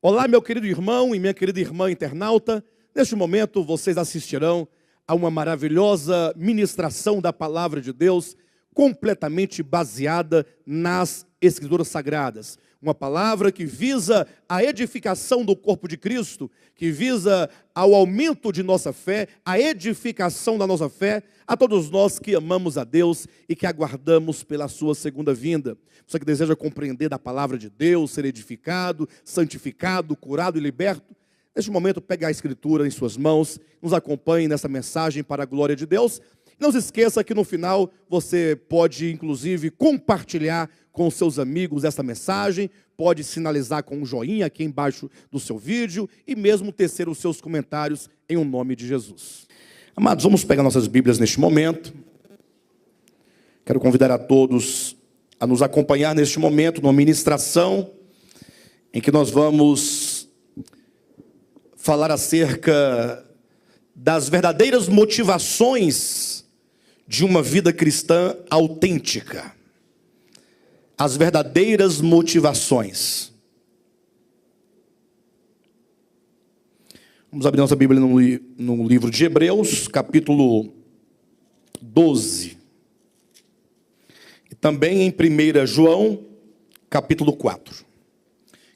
Olá, meu querido irmão e minha querida irmã internauta. Neste momento, vocês assistirão a uma maravilhosa ministração da Palavra de Deus, completamente baseada nas Escrituras Sagradas. Uma palavra que visa a edificação do corpo de Cristo, que visa ao aumento de nossa fé, a edificação da nossa fé, a todos nós que amamos a Deus e que aguardamos pela sua segunda vinda. Você que deseja compreender da palavra de Deus, ser edificado, santificado, curado e liberto, neste momento pegue a Escritura em suas mãos, nos acompanhe nessa mensagem para a glória de Deus. Não se esqueça que no final você pode inclusive compartilhar com seus amigos essa mensagem, pode sinalizar com um joinha aqui embaixo do seu vídeo e mesmo tecer os seus comentários em o nome de Jesus. Amados, vamos pegar nossas Bíblias neste momento. Quero convidar a todos a nos acompanhar neste momento numa ministração em que nós vamos falar acerca das verdadeiras motivações de uma vida cristã autêntica. As verdadeiras motivações. Vamos abrir nossa Bíblia no livro de Hebreus, capítulo 12. E também em 1 João, capítulo 4.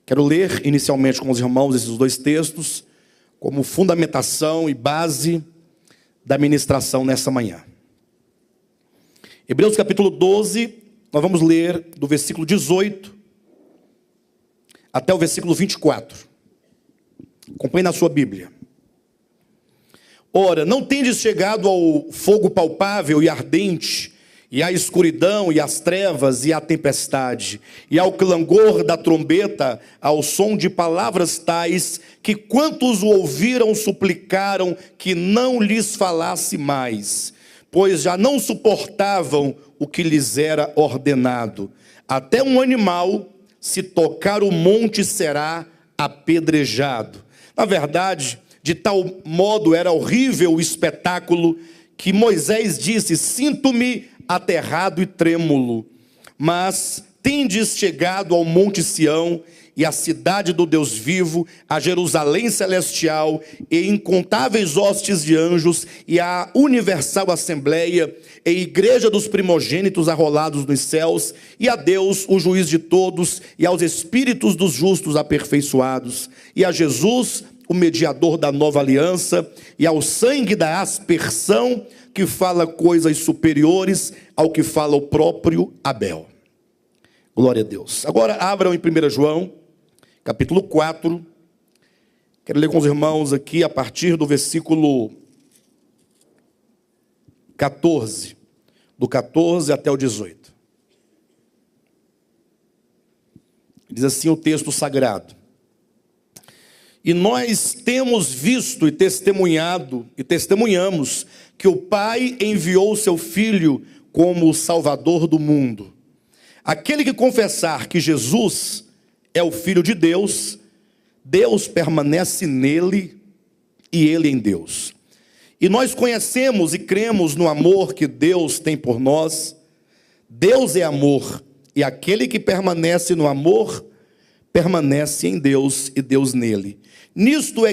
Quero ler inicialmente com os irmãos esses dois textos, como fundamentação e base da ministração nessa manhã. Hebreus capítulo 12, nós vamos ler do versículo 18 até o versículo 24. Acompanhe na sua Bíblia. Ora, não tendes chegado ao fogo palpável e ardente, e à escuridão, e às trevas, e à tempestade, e ao clangor da trombeta, ao som de palavras tais, que quantos o ouviram suplicaram que não lhes falasse mais, pois já não suportavam o que lhes era ordenado. Até um animal, se tocar o monte, será apedrejado. Na verdade, de tal modo era horrível o espetáculo, que Moisés disse: sinto-me aterrado e trêmulo. Mas tendes chegado ao monte Sião, e à cidade do Deus vivo, a Jerusalém celestial, e incontáveis hostes de anjos, e a universal assembleia, e igreja dos primogênitos arrolados nos céus, e a Deus, o juiz de todos, e aos espíritos dos justos aperfeiçoados, e a Jesus, o mediador da nova aliança, e ao sangue da aspersão, que fala coisas superiores ao que fala o próprio Abel. Glória a Deus. Agora abram em 1 João, capítulo 4. Quero ler com os irmãos aqui a partir do versículo 14. Do 14 até o 18. Diz assim o texto sagrado: e nós temos visto e testemunhado e testemunhamos que o Pai enviou o seu Filho como o Salvador do mundo. Aquele que confessar que Jesus é o Filho de Deus, Deus permanece nele e ele em Deus. E nós conhecemos e cremos no amor que Deus tem por nós. Deus é amor, e aquele que permanece no amor, permanece em Deus e Deus nele. Nisto é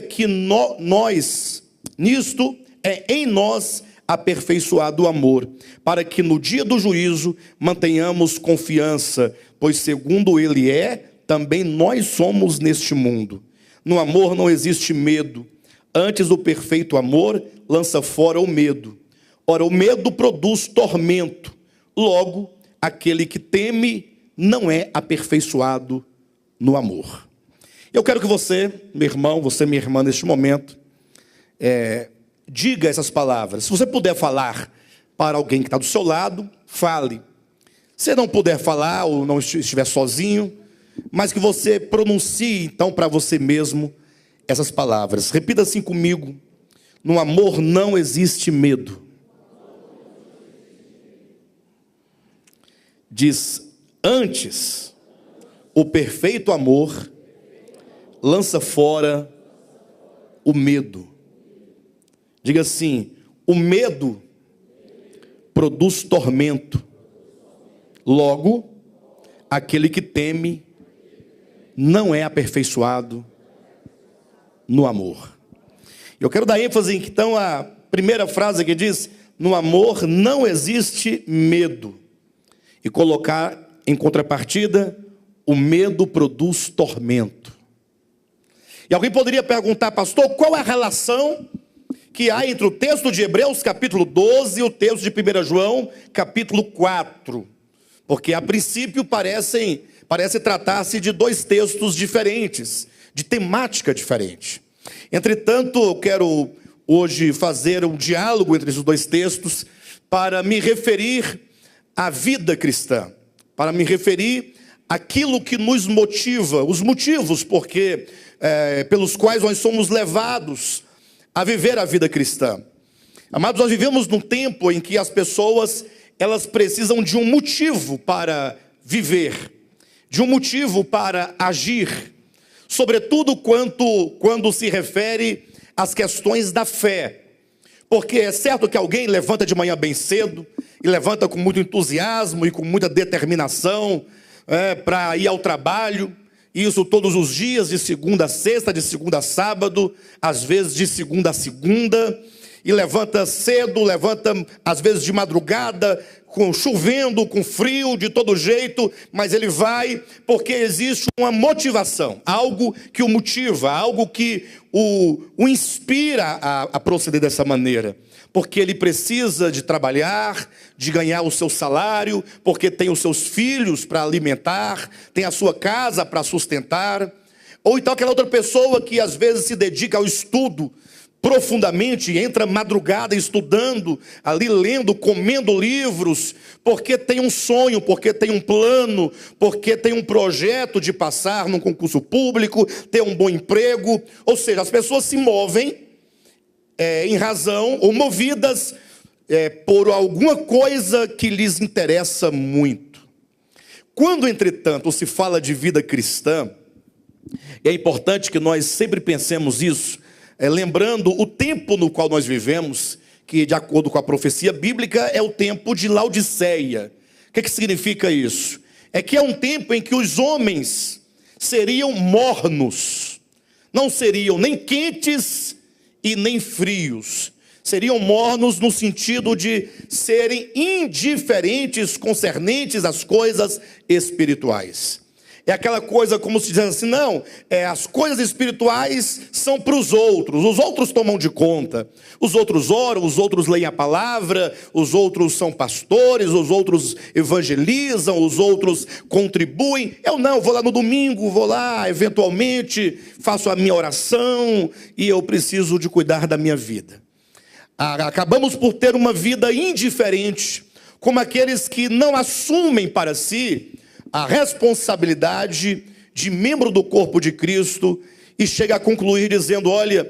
em nós aperfeiçoado o amor, para que no dia do juízo mantenhamos confiança, pois segundo ele é, também nós somos neste mundo. No amor não existe medo, antes o perfeito amor lança fora o medo. Ora, o medo produz tormento, logo aquele que teme não é aperfeiçoado no amor. Eu quero que você, meu irmão, você, minha irmã, neste momento, diga essas palavras. Se você puder falar para alguém que está do seu lado, fale. Se não puder falar ou não estiver sozinho, mas que você pronuncie então para você mesmo essas palavras. Repita assim comigo: no amor não existe medo. Diz: antes, o perfeito amor lança fora o medo. Diga assim: o medo produz tormento. Logo, aquele que teme não é aperfeiçoado no amor. Eu quero dar ênfase, então, à primeira frase que diz: no amor não existe medo. E colocar em contrapartida: o medo produz tormento. E alguém poderia perguntar: pastor, qual é a relação que há entre o texto de Hebreus capítulo 12 e o texto de 1 João capítulo 4? Porque a princípio parece tratar-se de dois textos diferentes, de temática diferente. Entretanto, eu quero hoje fazer um diálogo entre esses dois textos para me referir à vida cristã, para me referir àquilo que nos motiva, os motivos pelos quais nós somos levados a viver a vida cristã. Amados, nós vivemos num tempo em que as pessoas, elas precisam de um motivo para viver, de um motivo para agir, sobretudo quando se refere às questões da fé. Porque é certo que alguém levanta de manhã bem cedo, e levanta com muito entusiasmo e com muita determinação para ir ao trabalho, isso todos os dias, de segunda a sexta, de segunda a sábado, às vezes de segunda a segunda, e levanta cedo, levanta às vezes de madrugada, chovendo, com frio, de todo jeito, mas ele vai porque existe uma motivação, algo que o motiva, algo que o inspira a proceder dessa maneira. Porque ele precisa de trabalhar, de ganhar o seu salário, porque tem os seus filhos para alimentar, tem a sua casa para sustentar. Ou então aquela outra pessoa que às vezes se dedica ao estudo profundamente, entra madrugada estudando, ali lendo, comendo livros, porque tem um sonho, porque tem um plano, porque tem um projeto de passar num concurso público, ter um bom emprego. Ou seja, as pessoas se movem em razão ou movidas por alguma coisa que lhes interessa muito. Quando, entretanto, se fala de vida cristã, é importante que nós sempre pensemos isso, lembrando o tempo no qual nós vivemos, que de acordo com a profecia bíblica é o tempo de Laodiceia. O que significa isso? É que é um tempo em que os homens seriam mornos, não seriam nem quentes e nem frios, seriam mornos no sentido de serem indiferentes concernentes às coisas espirituais. É aquela coisa como se diz assim: não, as coisas espirituais são para os outros tomam de conta, os outros oram, os outros leem a palavra, os outros são pastores, os outros evangelizam, os outros contribuem. Eu não, vou lá no domingo, vou lá, eventualmente, faço a minha oração e eu preciso de cuidar da minha vida. Acabamos por ter uma vida indiferente, como aqueles que não assumem para si a responsabilidade de membro do corpo de Cristo e chega a concluir dizendo: olha,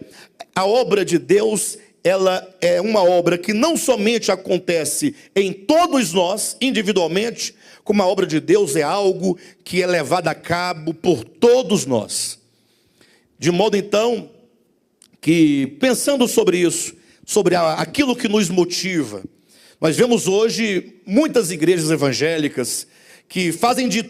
a obra de Deus, ela é uma obra que não somente acontece em todos nós, individualmente, como a obra de Deus é algo que é levado a cabo por todos nós. De modo então, que pensando sobre isso, sobre aquilo que nos motiva, nós vemos hoje muitas igrejas evangélicas que fazem de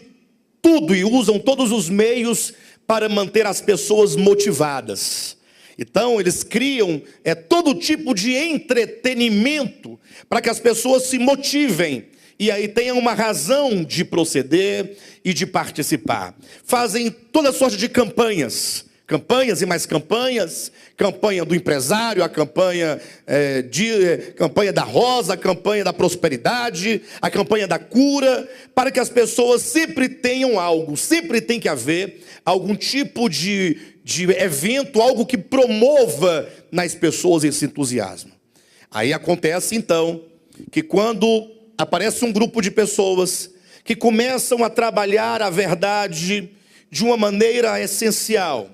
tudo e usam todos os meios para manter as pessoas motivadas. Então eles criam todo tipo de entretenimento para que as pessoas se motivem e aí tenham uma razão de proceder e de participar. Fazem toda sorte de campanhas e mais campanhas, campanha do empresário, a campanha da rosa, a campanha da prosperidade, a campanha da cura, para que as pessoas sempre tenham algo, sempre tem que haver algum tipo de evento, algo que promova nas pessoas esse entusiasmo. Aí acontece então, que quando aparece um grupo de pessoas que começam a trabalhar a verdade de uma maneira essencial,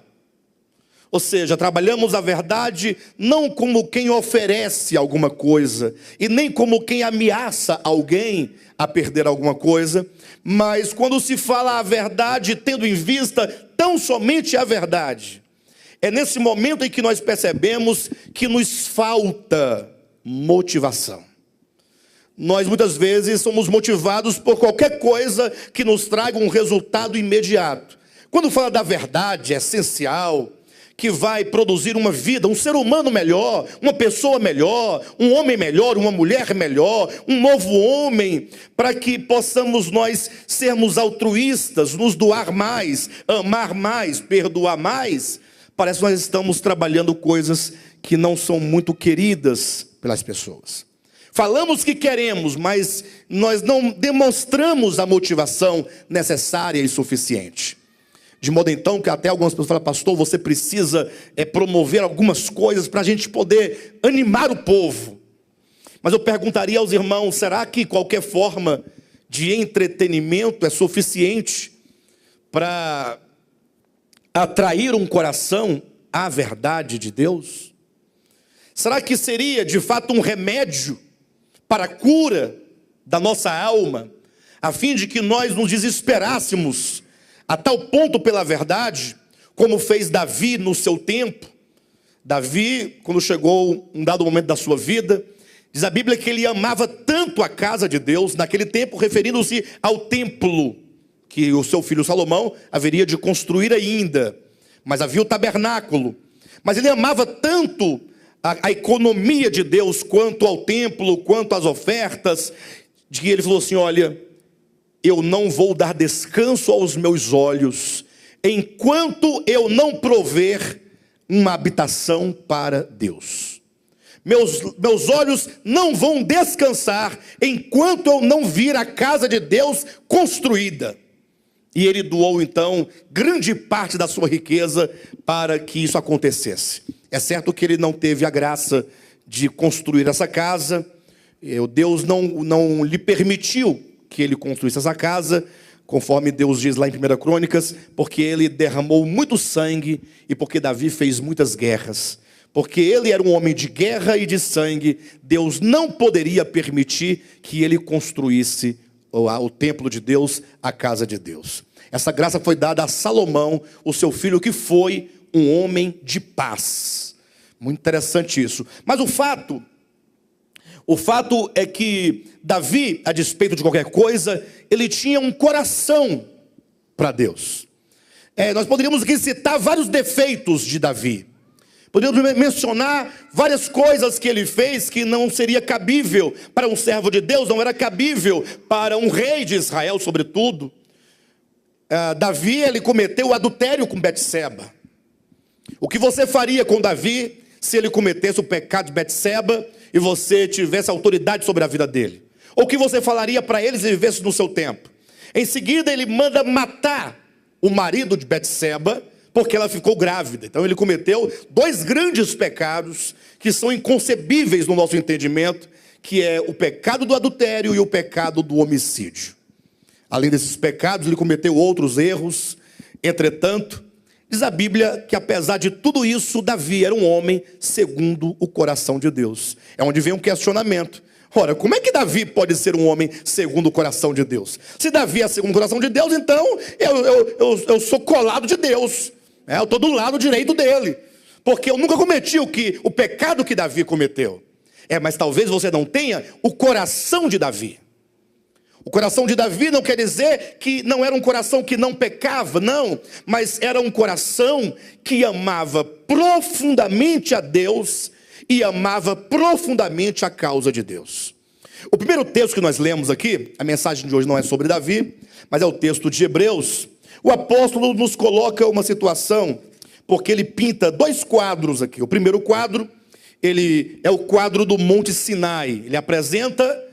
ou seja, trabalhamos a verdade não como quem oferece alguma coisa, e nem como quem ameaça alguém a perder alguma coisa, mas quando se fala a verdade tendo em vista tão somente a verdade. É nesse momento em que nós percebemos que nos falta motivação. Nós muitas vezes somos motivados por qualquer coisa que nos traga um resultado imediato. Quando fala da verdade essencial, que vai produzir uma vida, um ser humano melhor, uma pessoa melhor, um homem melhor, uma mulher melhor, um novo homem, para que possamos nós sermos altruístas, nos doar mais, amar mais, perdoar mais. Parece que nós estamos trabalhando coisas que não são muito queridas pelas pessoas. Falamos que queremos, mas nós não demonstramos a motivação necessária e suficiente. De modo então que até algumas pessoas falam: pastor, você precisa promover algumas coisas para a gente poder animar o povo. Mas eu perguntaria aos irmãos: será que qualquer forma de entretenimento é suficiente para atrair um coração à verdade de Deus? Será que seria de fato um remédio para a cura da nossa alma, a fim de que nós nos desesperássemos a tal ponto pela verdade, como fez Davi no seu tempo? Davi, quando chegou um dado momento da sua vida, diz a Bíblia que ele amava tanto a casa de Deus, naquele tempo referindo-se ao templo, que o seu filho Salomão haveria de construir ainda, mas havia o tabernáculo. Mas ele amava tanto a economia de Deus, quanto ao templo, quanto às ofertas, de que ele falou assim: olha, eu não vou dar descanso aos meus olhos, enquanto eu não prover uma habitação para Deus. Meus olhos não vão descansar, enquanto eu não vir a casa de Deus construída. E ele doou então grande parte da sua riqueza para que isso acontecesse. É certo que ele não teve a graça de construir essa casa. Deus não lhe permitiu que ele construísse essa casa, conforme Deus diz lá em 1 Crônicas, porque ele derramou muito sangue e porque Davi fez muitas guerras. Porque ele era um homem de guerra e de sangue, Deus não poderia permitir que ele construísse o templo de Deus, a casa de Deus. Essa graça foi dada a Salomão, o seu filho, que foi um homem de paz. Muito interessante isso. Mas o fato é que Davi, a despeito de qualquer coisa, ele tinha um coração para Deus. Nós poderíamos aqui citar vários defeitos de Davi. Poderíamos mencionar várias coisas que ele fez que não seria cabível para um servo de Deus, não era cabível para um rei de Israel, sobretudo. Davi, ele cometeu adultério com Betseba. O que você faria com Davi se ele cometesse o pecado de Betseba e você tivesse autoridade sobre a vida dele? Ou o que você falaria para ele se vivesse no seu tempo? Em seguida, ele manda matar o marido de Betseba, porque ela ficou grávida. Então ele cometeu dois grandes pecados que são inconcebíveis no nosso entendimento, que é o pecado do adultério e o pecado do homicídio. Além desses pecados, ele cometeu outros erros. Entretanto, diz a Bíblia que apesar de tudo isso, Davi era um homem segundo o coração de Deus. É onde vem um questionamento. Ora, como é que Davi pode ser um homem segundo o coração de Deus? Se Davi é segundo o coração de Deus, então eu sou colado de Deus. Eu estou do lado direito dele. Porque eu nunca cometi o pecado que Davi cometeu. Mas talvez você não tenha o coração de Davi. O coração de Davi não quer dizer que não era um coração que não pecava, não. Mas era um coração que amava profundamente a Deus e amava profundamente a causa de Deus. O primeiro texto que nós lemos aqui, a mensagem de hoje não é sobre Davi, mas é o texto de Hebreus. O apóstolo nos coloca uma situação, porque ele pinta dois quadros aqui. O primeiro quadro, ele é o quadro do Monte Sinai. Ele apresenta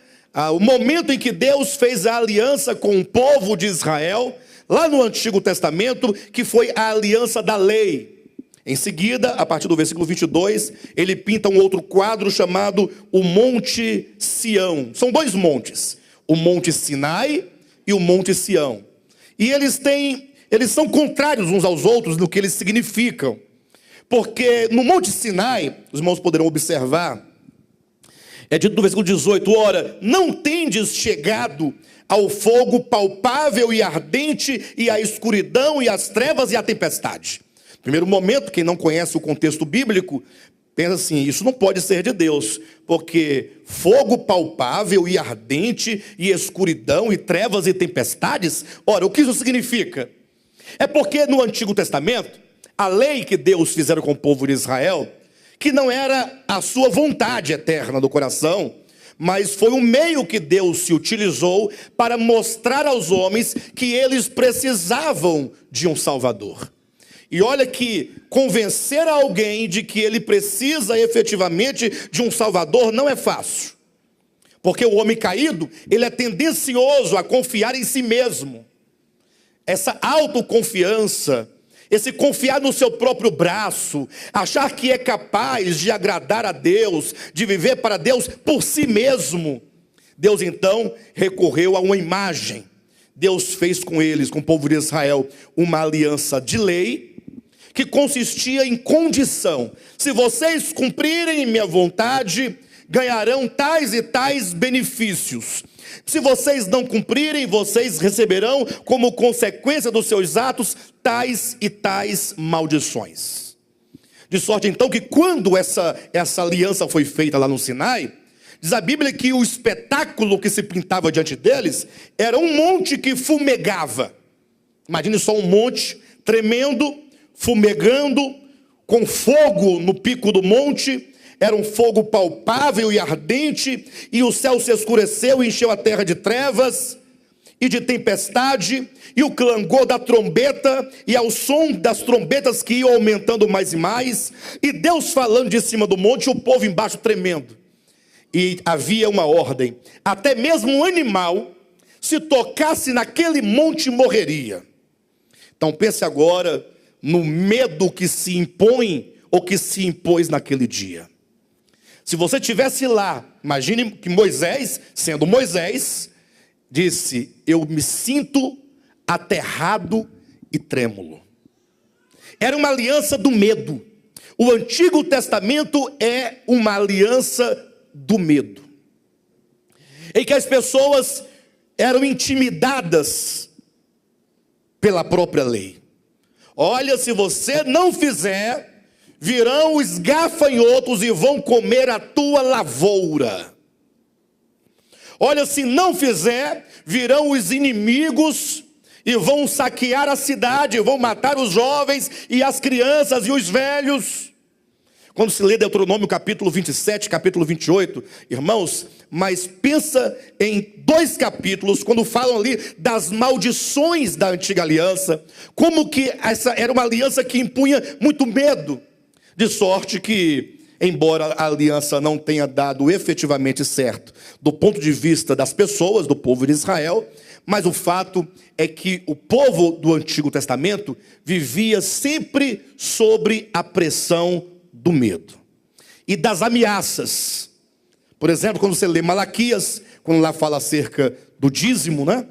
o momento em que Deus fez a aliança com o povo de Israel, lá no Antigo Testamento, que foi a aliança da lei. Em seguida, a partir do versículo 22, ele pinta um outro quadro chamado o Monte Sião. São dois montes, o Monte Sinai e o Monte Sião. E eles são contrários uns aos outros no que eles significam. Porque no Monte Sinai, os irmãos poderão observar, é dito no versículo 18, ora, não tendes chegado ao fogo palpável e ardente, e à escuridão, e às trevas, e à tempestade. No primeiro momento, quem não conhece o contexto bíblico, pensa assim, isso não pode ser de Deus, porque fogo palpável e ardente, e escuridão, e trevas e tempestades, ora, o que isso significa? É porque no Antigo Testamento, A lei que Deus fizera com o povo de Israel, que não era a sua vontade eterna do coração, mas foi um meio que Deus se utilizou para mostrar aos homens que eles precisavam de um Salvador. E olha que convencer alguém de que ele precisa efetivamente de um Salvador não é fácil. Porque o homem caído, ele é tendencioso a confiar em si mesmo. Essa autoconfiança, esse confiar no seu próprio braço, achar que é capaz de agradar a Deus, de viver para Deus por si mesmo. Deus então recorreu a uma imagem. Deus fez com eles, com o povo de Israel, uma aliança de lei, que consistia em condição: se vocês cumprirem minha vontade, ganharão tais e tais benefícios. Se vocês não cumprirem, vocês receberão como consequência dos seus atos tais e tais maldições. De sorte então que quando essa aliança foi feita lá no Sinai, diz a Bíblia que o espetáculo que se pintava diante deles era um monte que fumegava. Imagine só um monte tremendo, fumegando, com fogo no pico do monte. Era um fogo palpável e ardente, e o céu se escureceu e encheu a terra de trevas e de tempestade, e o clangor da trombeta, e ao som das trombetas que iam aumentando mais e mais, e Deus falando de cima do monte, e o povo embaixo tremendo. E havia uma ordem: até mesmo um animal, se tocasse naquele monte, morreria. Então pense agora no medo que se impõe, ou que se impôs naquele dia. Se você estivesse lá, imagine que Moisés, sendo Moisés, disse: eu me sinto aterrado e trêmulo. Era uma aliança do medo. O Antigo Testamento é uma aliança do medo, em que as pessoas eram intimidadas pela própria lei. Olha, se você não fizer, virão os gafanhotos e vão comer a tua lavoura. Olha, se não fizer, virão os inimigos e vão saquear a cidade, vão matar os jovens e as crianças e os velhos. Quando se lê Deuteronômio capítulo 27, capítulo 28, irmãos, mas pensa em 2 capítulos, quando falam ali das maldições da antiga aliança, como que essa era uma aliança que impunha muito medo. De sorte que, embora a aliança não tenha dado efetivamente certo do ponto de vista das pessoas, do povo de Israel, mas o fato é que o povo do Antigo Testamento vivia sempre sobre a pressão do medo e das ameaças. Por exemplo, quando você lê Malaquias, quando lá fala acerca do dízimo, né?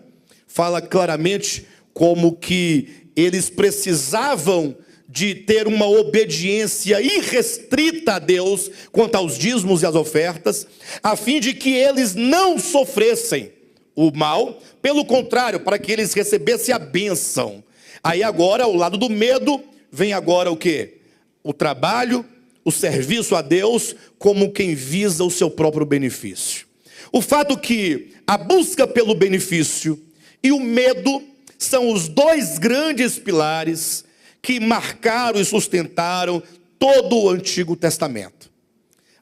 Fala claramente como que eles precisavam de ter uma obediência irrestrita a Deus quanto aos dízimos e às ofertas, a fim de que eles não sofressem o mal, pelo contrário, para que eles recebessem a bênção. Aí agora, ao lado do medo, vem agora o quê? O trabalho, o serviço a Deus, como quem visa o seu próprio benefício. O fato que a busca pelo benefício e o medo são os 2 grandes pilares que marcaram e sustentaram todo o Antigo Testamento.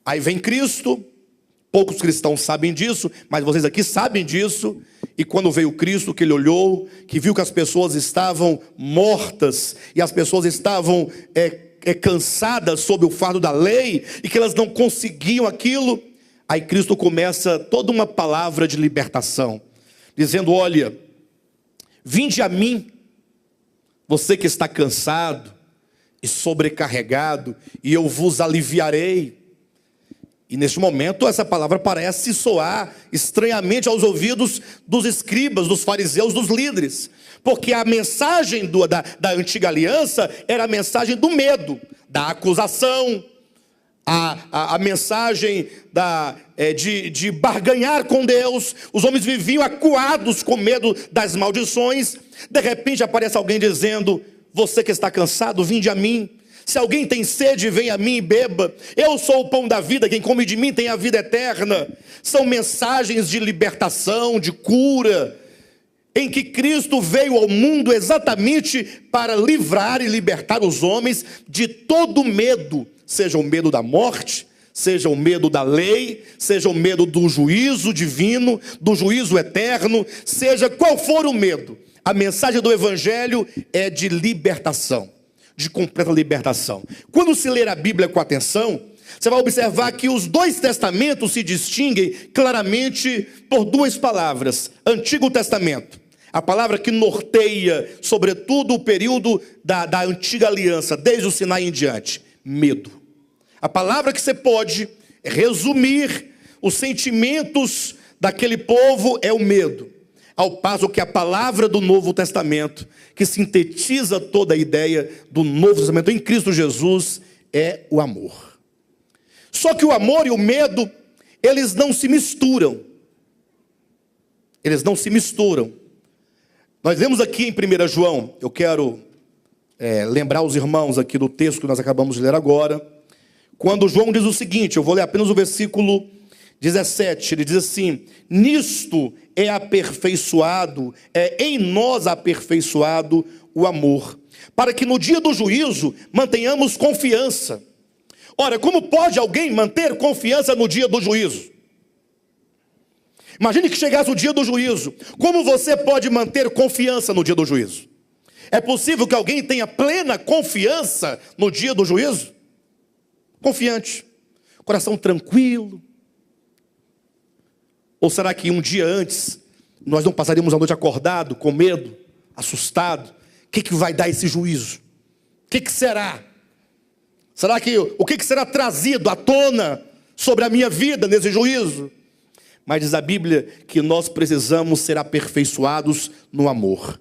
Aí vem Cristo, poucos cristãos sabem disso, mas vocês aqui sabem disso. E quando veio Cristo, que ele olhou, que viu que as pessoas estavam mortas, e as pessoas estavam cansadas sob o fardo da lei, e que elas não conseguiam aquilo, aí Cristo começa toda uma palavra de libertação, dizendo: olha, vinde a mim, você que está cansado e sobrecarregado, e eu vos aliviarei. E neste momento essa palavra parece soar estranhamente aos ouvidos dos escribas, dos fariseus, dos líderes. Porque a mensagem da antiga aliança era a mensagem do medo, da acusação, a mensagem de barganhar com Deus. Os homens viviam acuados com medo das maldições. De repente aparece alguém dizendo: você que está cansado, vinde a mim. Se alguém tem sede, vem a mim e beba. Eu sou o pão da vida, quem come de mim tem a vida eterna. São mensagens de libertação, de cura, em que Cristo veio ao mundo exatamente para livrar e libertar os homens de todo medo, seja o medo da morte, seja o medo da lei, seja o medo do juízo divino, do juízo eterno, seja qual for o medo. A mensagem do Evangelho é de libertação, de completa libertação. Quando se ler a Bíblia com atenção, você vai observar que os dois testamentos se distinguem claramente por duas palavras. Antigo Testamento, a palavra que norteia, sobretudo, o período da antiga aliança, desde o Sinai em diante: medo. A palavra que você pode resumir os sentimentos daquele povo é o medo. Ao passo que a palavra do Novo Testamento, que sintetiza toda a ideia do Novo Testamento em Cristo Jesus, é o amor. Só que o amor e o medo, eles não se misturam. Eles não se misturam. Nós vemos aqui em 1 João, eu quero lembrar os irmãos aqui do texto que nós acabamos de ler agora, quando João diz o seguinte, eu vou ler apenas o versículo 17, ele diz assim: nisto é aperfeiçoado, em nós aperfeiçoado o amor, para que no dia do juízo mantenhamos confiança. Ora, como pode alguém manter confiança no dia do juízo? Imagine que chegasse o dia do juízo. Como você pode manter confiança no dia do juízo? É possível que alguém tenha plena confiança no dia do juízo? Confiante, coração tranquilo. Ou será que um dia antes nós não passaríamos a noite acordado, com medo, assustado? O que vai dar esse juízo? O que será? Será que o que será trazido à tona sobre a minha vida nesse juízo? Mas diz a Bíblia que nós precisamos ser aperfeiçoados no amor.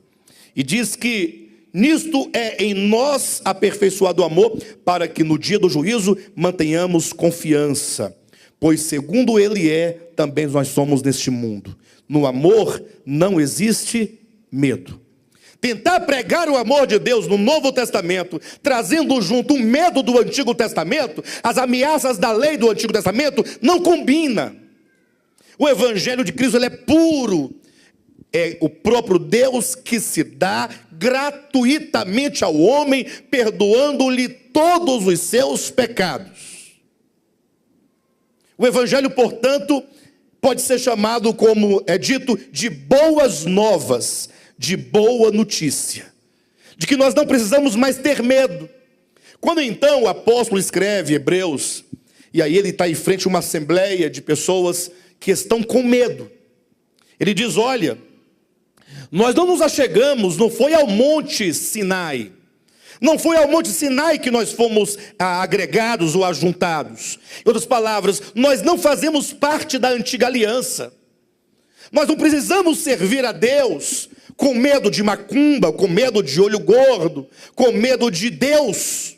E diz que nisto é em nós aperfeiçoado o amor, para que no dia do juízo mantenhamos confiança. Pois segundo Ele também nós somos neste mundo. No amor não existe medo. Tentar pregar o amor de Deus no Novo Testamento, trazendo junto o medo do Antigo Testamento, as ameaças da lei do Antigo Testamento, não combina. O Evangelho de Cristo ele é puro. É o próprio Deus que se dá gratuitamente ao homem, perdoando-lhe todos os seus pecados. O Evangelho, portanto, pode ser chamado, como é dito, de boas novas, de boa notícia, de que nós não precisamos mais ter medo. Quando então o apóstolo escreve Hebreus, e aí ele está em frente a uma assembleia de pessoas que estão com medo, ele diz: olha, nós não nos achegamos, não foi ao Monte Sinai, não foi ao Monte Sinai que nós fomos agregados ou ajuntados. Em outras palavras, nós não fazemos parte da antiga aliança. Nós não precisamos servir a Deus com medo de macumba, com medo de olho gordo, com medo de Deus.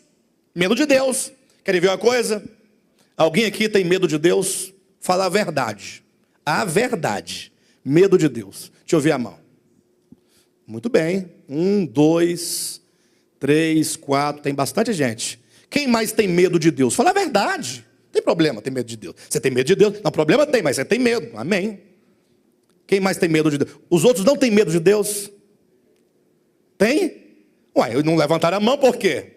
Medo de Deus. Querem ver uma coisa? Alguém aqui tem medo de Deus? Fala a verdade. A verdade. Medo de Deus. Deixa eu ver a mão. Muito bem. 1, 2, 3, 4. Tem bastante gente. Quem mais tem medo de Deus? Fala a verdade. Não tem problema ter medo de Deus. Você tem medo de Deus? Não, problema tem, mas você tem medo. Amém. Quem mais tem medo de Deus? Os outros não têm medo de Deus? Tem? Ué, não levantaram a mão por quê?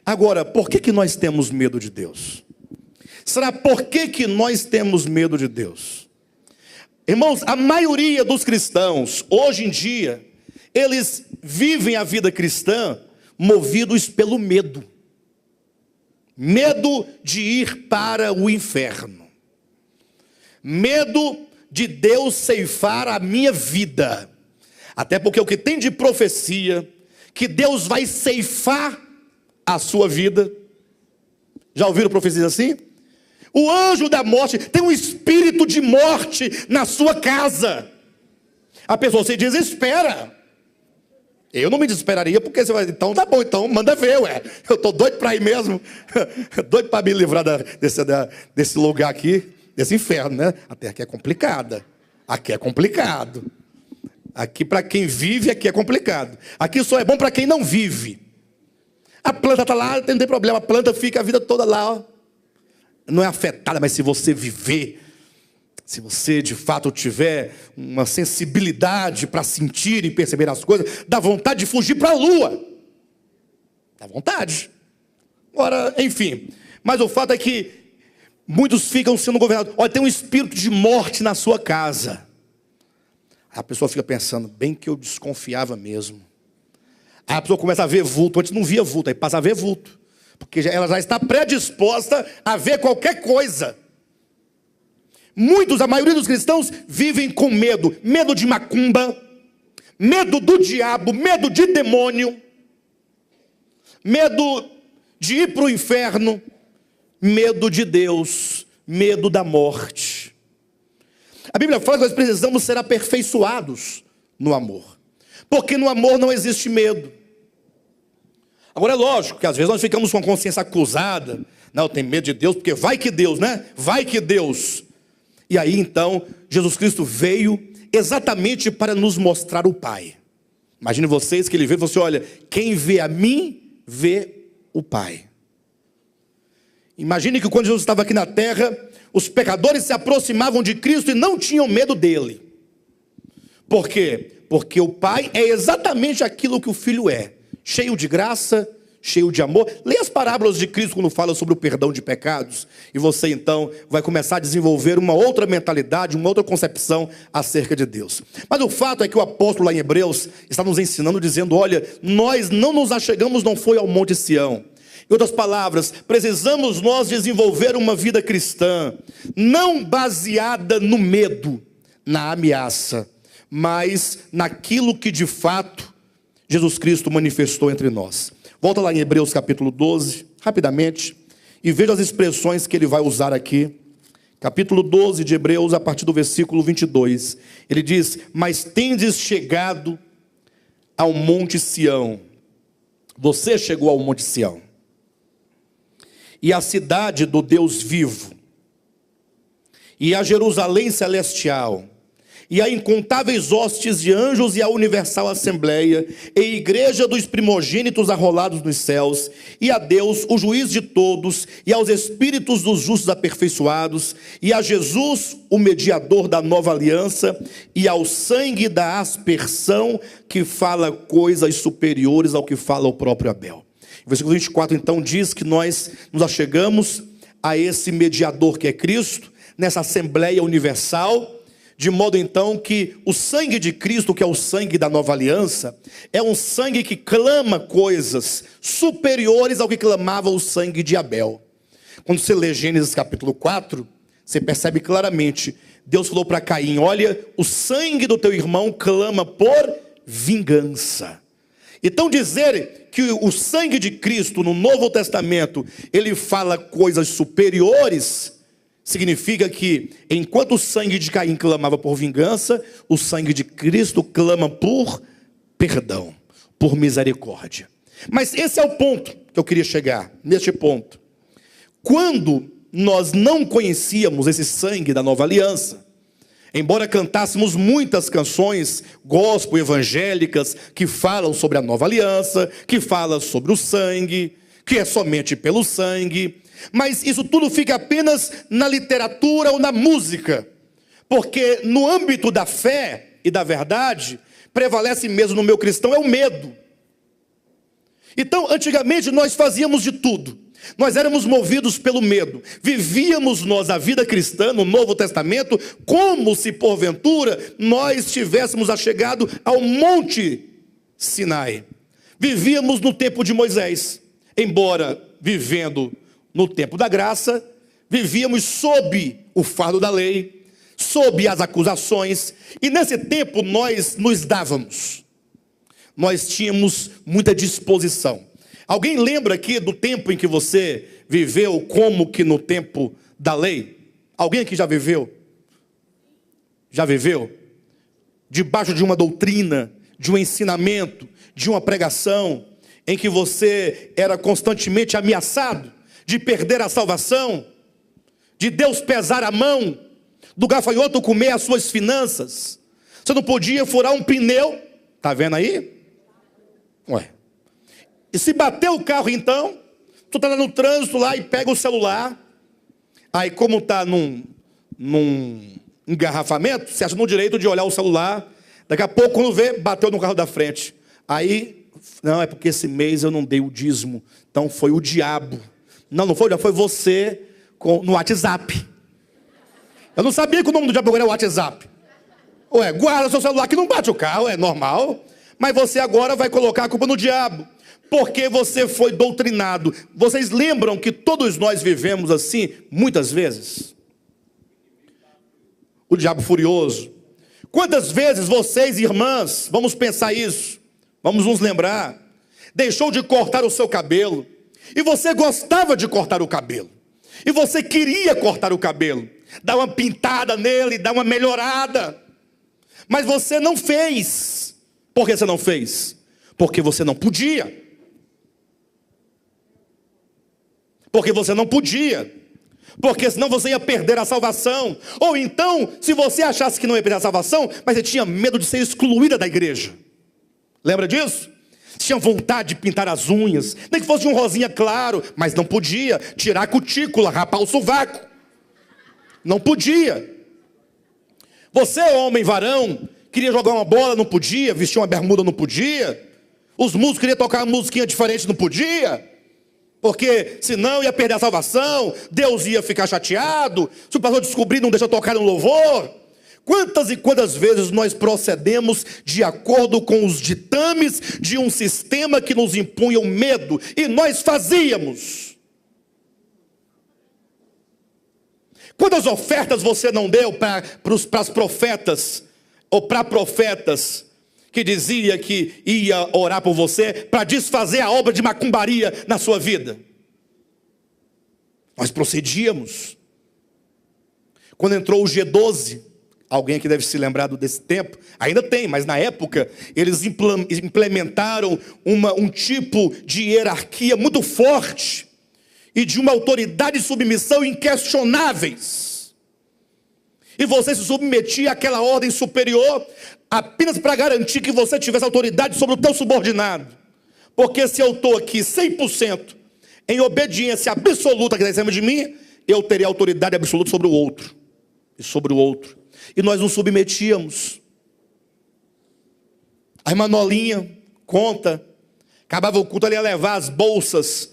Agora, por que nós temos medo de Deus? Será por que nós temos medo de Deus? Irmãos, a maioria dos cristãos, hoje em dia, eles vivem a vida cristã movidos pelo medo. Medo de ir para o inferno. Medo de Deus ceifar a minha vida. Até porque o que tem de profecia, que Deus vai ceifar a sua vida. Já ouviram profecias assim? O anjo da morte tem um espírito de morte na sua casa. A pessoa se desespera. Eu não me desesperaria, porque você vai, então tá bom, então manda ver, ué. Eu estou doido para ir mesmo. Doido para me livrar desse lugar aqui, desse inferno, né? Até aqui é complicada. Aqui é complicado. Aqui para quem vive, aqui é complicado. Aqui só é bom para quem não vive. A planta está lá, não tem problema. A planta fica a vida toda lá, ó. Não é afetada, mas se você viver, Se você de fato tiver uma sensibilidade para sentir e perceber as coisas, dá vontade de fugir para a lua. Dá vontade. Agora, enfim. Mas o fato é que muitos ficam sendo governados. Olha, tem um espírito de morte na sua casa. Aí a pessoa fica pensando, bem que eu desconfiava mesmo. Aí a pessoa começa a ver vulto. Antes não via vulto, aí passa a ver vulto. Porque ela já está predisposta a ver qualquer coisa. Muitos, a maioria dos cristãos, vivem com medo. Medo de macumba, medo do diabo, medo de demônio, medo de ir para o inferno, medo de Deus, medo da morte. A Bíblia fala que nós precisamos ser aperfeiçoados no amor. Porque no amor não existe medo. Agora é lógico que às vezes nós ficamos com a consciência acusada. Não, eu tenho medo de Deus, porque vai que Deus, né? Vai que Deus. E aí então, Jesus Cristo veio exatamente para nos mostrar o Pai. Imagine vocês que ele veio e falou assim, olha, quem vê a mim, vê o Pai. Imagine que quando Jesus estava aqui na terra, os pecadores se aproximavam de Cristo e não tinham medo dele. Por quê? Porque o Pai é exatamente aquilo que o Filho é. Cheio de graça, cheio de amor. Leia as parábolas de Cristo quando fala sobre o perdão de pecados. E você então vai começar a desenvolver uma outra mentalidade, uma outra concepção acerca de Deus. Mas o fato é que o apóstolo lá em Hebreus está nos ensinando, dizendo, olha, nós não nos achegamos, não foi ao Monte Sião. Em outras palavras, precisamos nós desenvolver uma vida cristã, não baseada no medo, na ameaça, mas naquilo que de fato Jesus Cristo manifestou entre nós. Volta lá em Hebreus capítulo 12, rapidamente, e veja as expressões que ele vai usar aqui. Capítulo 12 de Hebreus, a partir do versículo 22. Ele diz, mas tendes chegado ao Monte Sião. Você chegou ao Monte Sião. E à cidade do Deus vivo. E a Jerusalém celestial. E a incontáveis hostes de anjos e a universal assembleia, e a igreja dos primogênitos arrolados nos céus, e a Deus, o juiz de todos, e aos espíritos dos justos aperfeiçoados, e a Jesus, o mediador da nova aliança, e ao sangue da aspersão, que fala coisas superiores ao que fala o próprio Abel. O versículo 24 então diz que nós nos achegamos a esse mediador que é Cristo, nessa assembleia universal, de modo então que o sangue de Cristo, que é o sangue da nova aliança, é um sangue que clama coisas superiores ao que clamava o sangue de Abel. Quando você lê Gênesis capítulo 4, você percebe claramente, Deus falou para Caim, olha, o sangue do teu irmão clama por vingança. Então dizer que o sangue de Cristo no Novo Testamento, ele fala coisas superiores, significa que, enquanto o sangue de Caim clamava por vingança, o sangue de Cristo clama por perdão, por misericórdia. Mas esse é o ponto que eu queria chegar, neste ponto. Quando nós não conhecíamos esse sangue da nova aliança, embora cantássemos muitas canções gospel evangélicas que falam sobre a nova aliança, que falam sobre o sangue, que é somente pelo sangue, mas isso tudo fica apenas na literatura ou na música, porque no âmbito da fé e da verdade, prevalece mesmo no meu cristão é o medo. Então, antigamente nós fazíamos de tudo, nós éramos movidos pelo medo, vivíamos nós a vida cristã no Novo Testamento, como se porventura nós tivéssemos achegado ao Monte Sinai, vivíamos no tempo de Moisés, embora vivendo no tempo da graça, vivíamos sob o fardo da lei, sob as acusações, e nesse tempo nós nos dávamos, nós tínhamos muita disposição. Alguém lembra aqui do tempo em que você viveu como que no tempo da lei? Alguém aqui já viveu? Já viveu? Debaixo de uma doutrina, de um ensinamento, de uma pregação, em que você era constantemente ameaçado de perder a salvação, de Deus pesar a mão, do gafanhoto comer as suas finanças. Você não podia furar um pneu, tá vendo aí? Ué. E se bater o carro então, tu tá no trânsito lá e pega o celular, aí como tá num engarrafamento, você acha no direito de olhar o celular. Daqui a pouco, quando vê, bateu no carro da frente. Aí, não, é porque esse mês eu não dei o dízimo. Então foi o diabo. Não foi, já foi você no WhatsApp. Eu não sabia que o nome do diabo era o WhatsApp. Ué, guarda seu celular que não bate o carro, é normal. Mas você agora vai colocar a culpa no diabo. Porque você foi doutrinado. Vocês lembram que todos nós vivemos assim, muitas vezes? O diabo furioso. Quantas vezes vocês, irmãs, vamos pensar isso, vamos nos lembrar, deixou de cortar o seu cabelo, e você gostava de cortar o cabelo, e você queria cortar o cabelo, dar uma pintada nele, dar uma melhorada, mas você não fez. Por que você não fez? Porque você não podia. Porque você não podia. Porque senão você ia perder a salvação. Ou então, se você achasse que não ia perder a salvação, mas você tinha medo de ser excluída da igreja. Lembra disso? Tinha vontade de pintar as unhas, nem que fosse de um rosinha claro, mas não podia. Tirar a cutícula, rapar o sovaco. Não podia. Você, homem, varão, queria jogar uma bola, não podia. Vestir uma bermuda, não podia. Os músicos queriam tocar uma musiquinha diferente, não podia. Porque senão ia perder a salvação, Deus ia ficar chateado, se o pastor descobrir não deixa tocar um louvor. Quantas e quantas vezes nós procedemos de acordo com os ditames de um sistema que nos impunha o medo, e nós fazíamos. Quantas ofertas você não deu para as profetas, ou para profetas, que dizia que ia orar por você para desfazer a obra de macumbaria na sua vida? Nós procedíamos. Quando entrou o G12, alguém aqui deve se lembrar desse tempo, ainda tem, mas na época eles implementaram um tipo de hierarquia muito forte e de uma autoridade e submissão inquestionáveis. E você se submetia àquela ordem superior apenas para garantir que você tivesse autoridade sobre o teu subordinado. Porque se eu estou aqui 100% em obediência absoluta que está em cima de mim, eu teria autoridade absoluta sobre o outro. E sobre o outro. E nós nos submetíamos. A irmã Nolinha conta, acabava o culto, ela ia levar as bolsas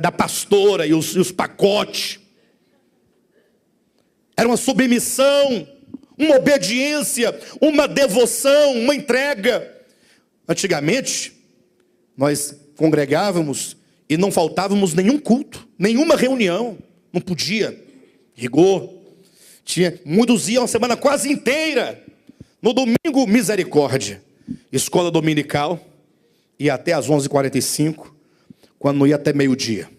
da pastora e os pacotes. Era uma submissão, uma obediência, uma devoção, uma entrega. Antigamente, nós congregávamos e não faltávamos nenhum culto, nenhuma reunião. Não podia, rigor. Muitos iam a semana quase inteira. No domingo, misericórdia. Escola dominical, ia até às 11h45, quando não ia até meio-dia.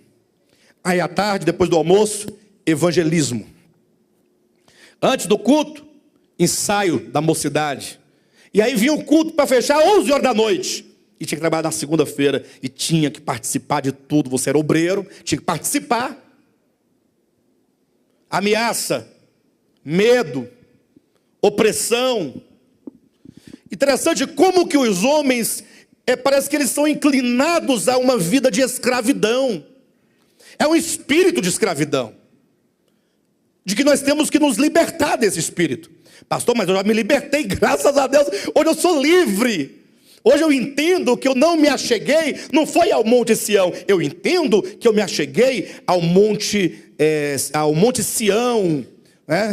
Aí à tarde, depois do almoço, evangelismo. Antes do culto, ensaio da mocidade. E aí vinha o culto para fechar 11 horas da noite. E tinha que trabalhar na segunda-feira. E tinha que participar de tudo. Você era obreiro, tinha que participar. Ameaça, medo, opressão. Interessante como que os homens, parece que eles são inclinados a uma vida de escravidão. É um espírito de escravidão. De que nós temos que nos libertar desse espírito. Pastor, mas eu já me libertei, graças a Deus. Hoje eu sou livre. Hoje eu entendo que eu não me acheguei, não foi ao Monte Sião. Eu entendo que eu me acheguei ao Monte Sião,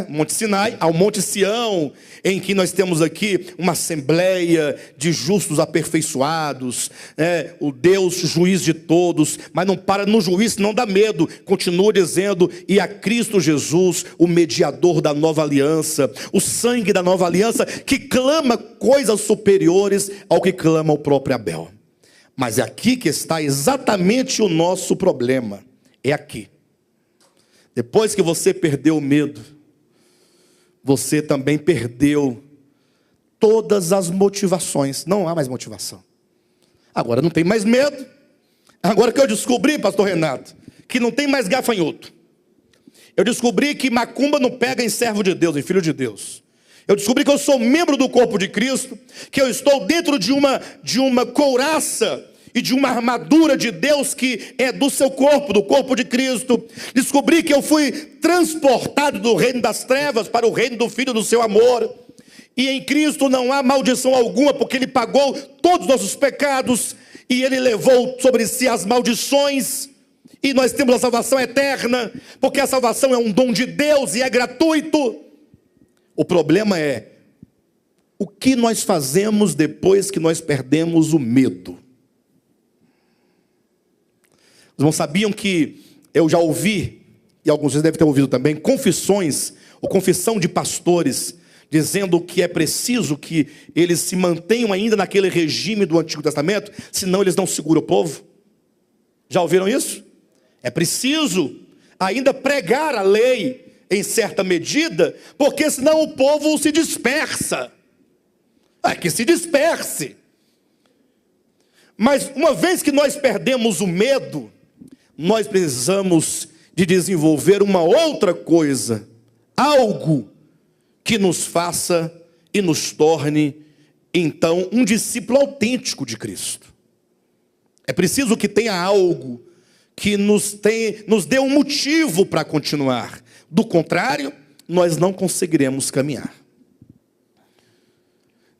Monte Sinai, ao Monte Sião, em que nós temos aqui uma assembleia de justos aperfeiçoados, o Deus juiz de todos, mas não para no juiz, não dá medo, continua dizendo, e a Cristo Jesus, o mediador da nova aliança, o sangue da nova aliança, que clama coisas superiores ao que clama o próprio Abel. Mas é aqui que está exatamente o nosso problema, é aqui. Depois que você perdeu o medo, você também perdeu todas as motivações. Não há mais motivação. Agora não tem mais medo. Agora que eu descobri, pastor Renato, que não tem mais gafanhoto. Eu descobri que macumba não pega em servo de Deus, em filho de Deus. Eu descobri que eu sou membro do corpo de Cristo, que eu estou dentro de uma couraça e de uma armadura de Deus que é do seu corpo, do corpo de Cristo. Descobri que eu fui transportado do reino das trevas para o reino do Filho do seu amor. E em Cristo não há maldição alguma, porque Ele pagou todos os nossos pecados e Ele levou sobre si as maldições. E nós temos a salvação eterna, porque a salvação é um dom de Deus e é gratuito. O problema é o que nós fazemos depois que nós perdemos o medo. Os irmãos sabiam que eu já ouvi, e alguns de vocês devem ter ouvido também, confissões, ou confissão de pastores, dizendo que é preciso que eles se mantenham ainda naquele regime do Antigo Testamento, senão eles não seguram o povo. Já ouviram isso? É preciso ainda pregar a lei em certa medida, porque senão o povo se dispersa. É que se disperse. Mas uma vez que nós perdemos o medo, nós precisamos de desenvolver uma outra coisa, algo que nos faça e nos torne, então, um discípulo autêntico de Cristo. É preciso que tenha algo que nos dê um motivo para continuar. Do contrário, nós não conseguiremos caminhar.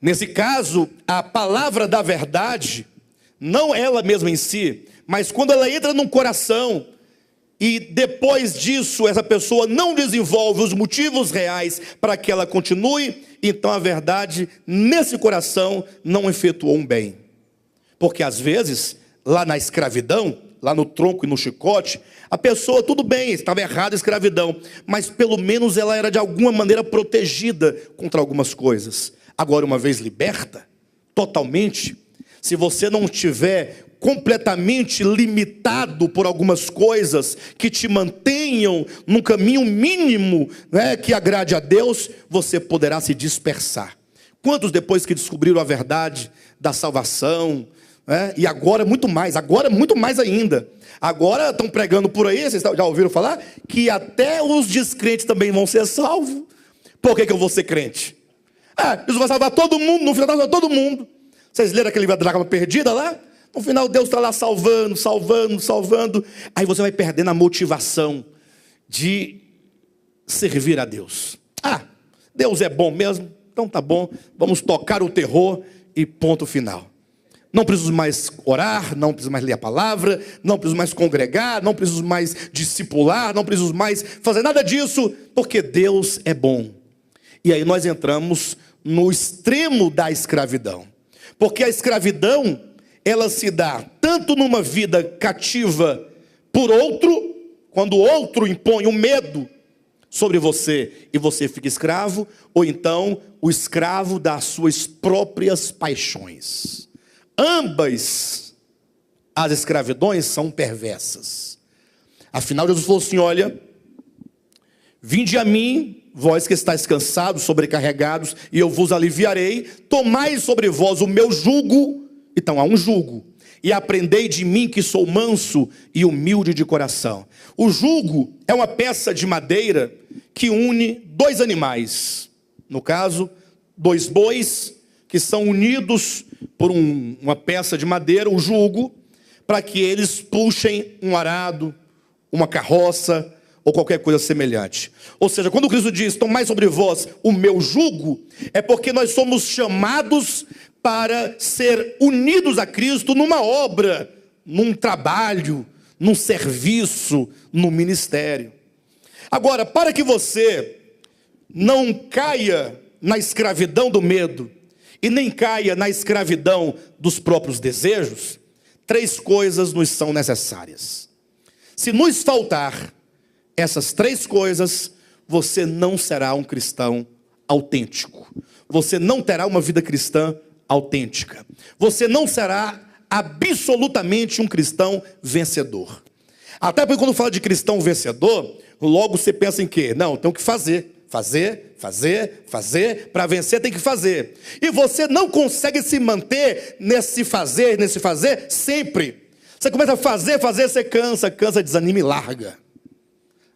Nesse caso, a palavra da verdade, não ela mesma em si, mas quando ela entra num coração e depois disso essa pessoa não desenvolve os motivos reais para que ela continue, então a verdade nesse coração não efetuou um bem. Porque às vezes, lá na escravidão, lá no tronco e no chicote, a pessoa, tudo bem, estava errada a escravidão, mas pelo menos ela era de alguma maneira protegida contra algumas coisas. Agora, uma vez liberta, totalmente, se você não estiver completamente limitado por algumas coisas que te mantenham num caminho mínimo, né, que agrade a Deus, você poderá se dispersar. Quantos depois que descobriram a verdade da salvação, e agora muito mais ainda. Agora estão pregando por aí, vocês já ouviram falar? Que até os descrentes também vão ser salvos. Por que eu vou ser crente? Jesus vai salvar todo mundo, no final vai salvar todo mundo. Vocês leram aquele livro da Dracma Perdida lá? No final Deus está lá salvando. Aí você vai perdendo a motivação de servir a Deus. Deus é bom mesmo? Então tá bom, vamos tocar o terror e ponto final. Não preciso mais orar, não preciso mais ler a palavra, não preciso mais congregar, não preciso mais discipular, não preciso mais fazer nada disso, porque Deus é bom. E aí nós entramos no extremo da escravidão. Porque a escravidão, ela se dá tanto numa vida cativa por outro, quando o outro impõe um medo sobre você e você fica escravo, ou então o escravo das suas próprias paixões. Ambas as escravidões são perversas. Afinal, Jesus falou assim: olha, vinde a mim, vós que estáis cansados, sobrecarregados, e eu vos aliviarei. Tomai sobre vós o meu jugo. Então há um jugo. E aprendei de mim, que sou manso e humilde de coração. O jugo é uma peça de madeira que une dois animais. No caso, dois bois que são unidos por uma peça de madeira, o jugo, para que eles puxem um arado, uma carroça ou qualquer coisa semelhante. Ou seja, quando Cristo diz: tomai sobre vós o meu jugo, é porque nós somos chamados para ser unidos a Cristo numa obra, num trabalho, num serviço, num ministério. Agora, para que você não caia na escravidão do medo e nem caia na escravidão dos próprios desejos, 3 coisas nos são necessárias. Se nos faltar essas 3 coisas, você não será um cristão autêntico. Você não terá uma vida cristã autêntica. Você não será absolutamente um cristão vencedor. Até porque quando fala de cristão vencedor, logo você pensa em quê? Não, tem que fazer, para vencer tem que fazer. E você não consegue se manter nesse fazer sempre. Você começa a fazer, você cansa, desanima e larga.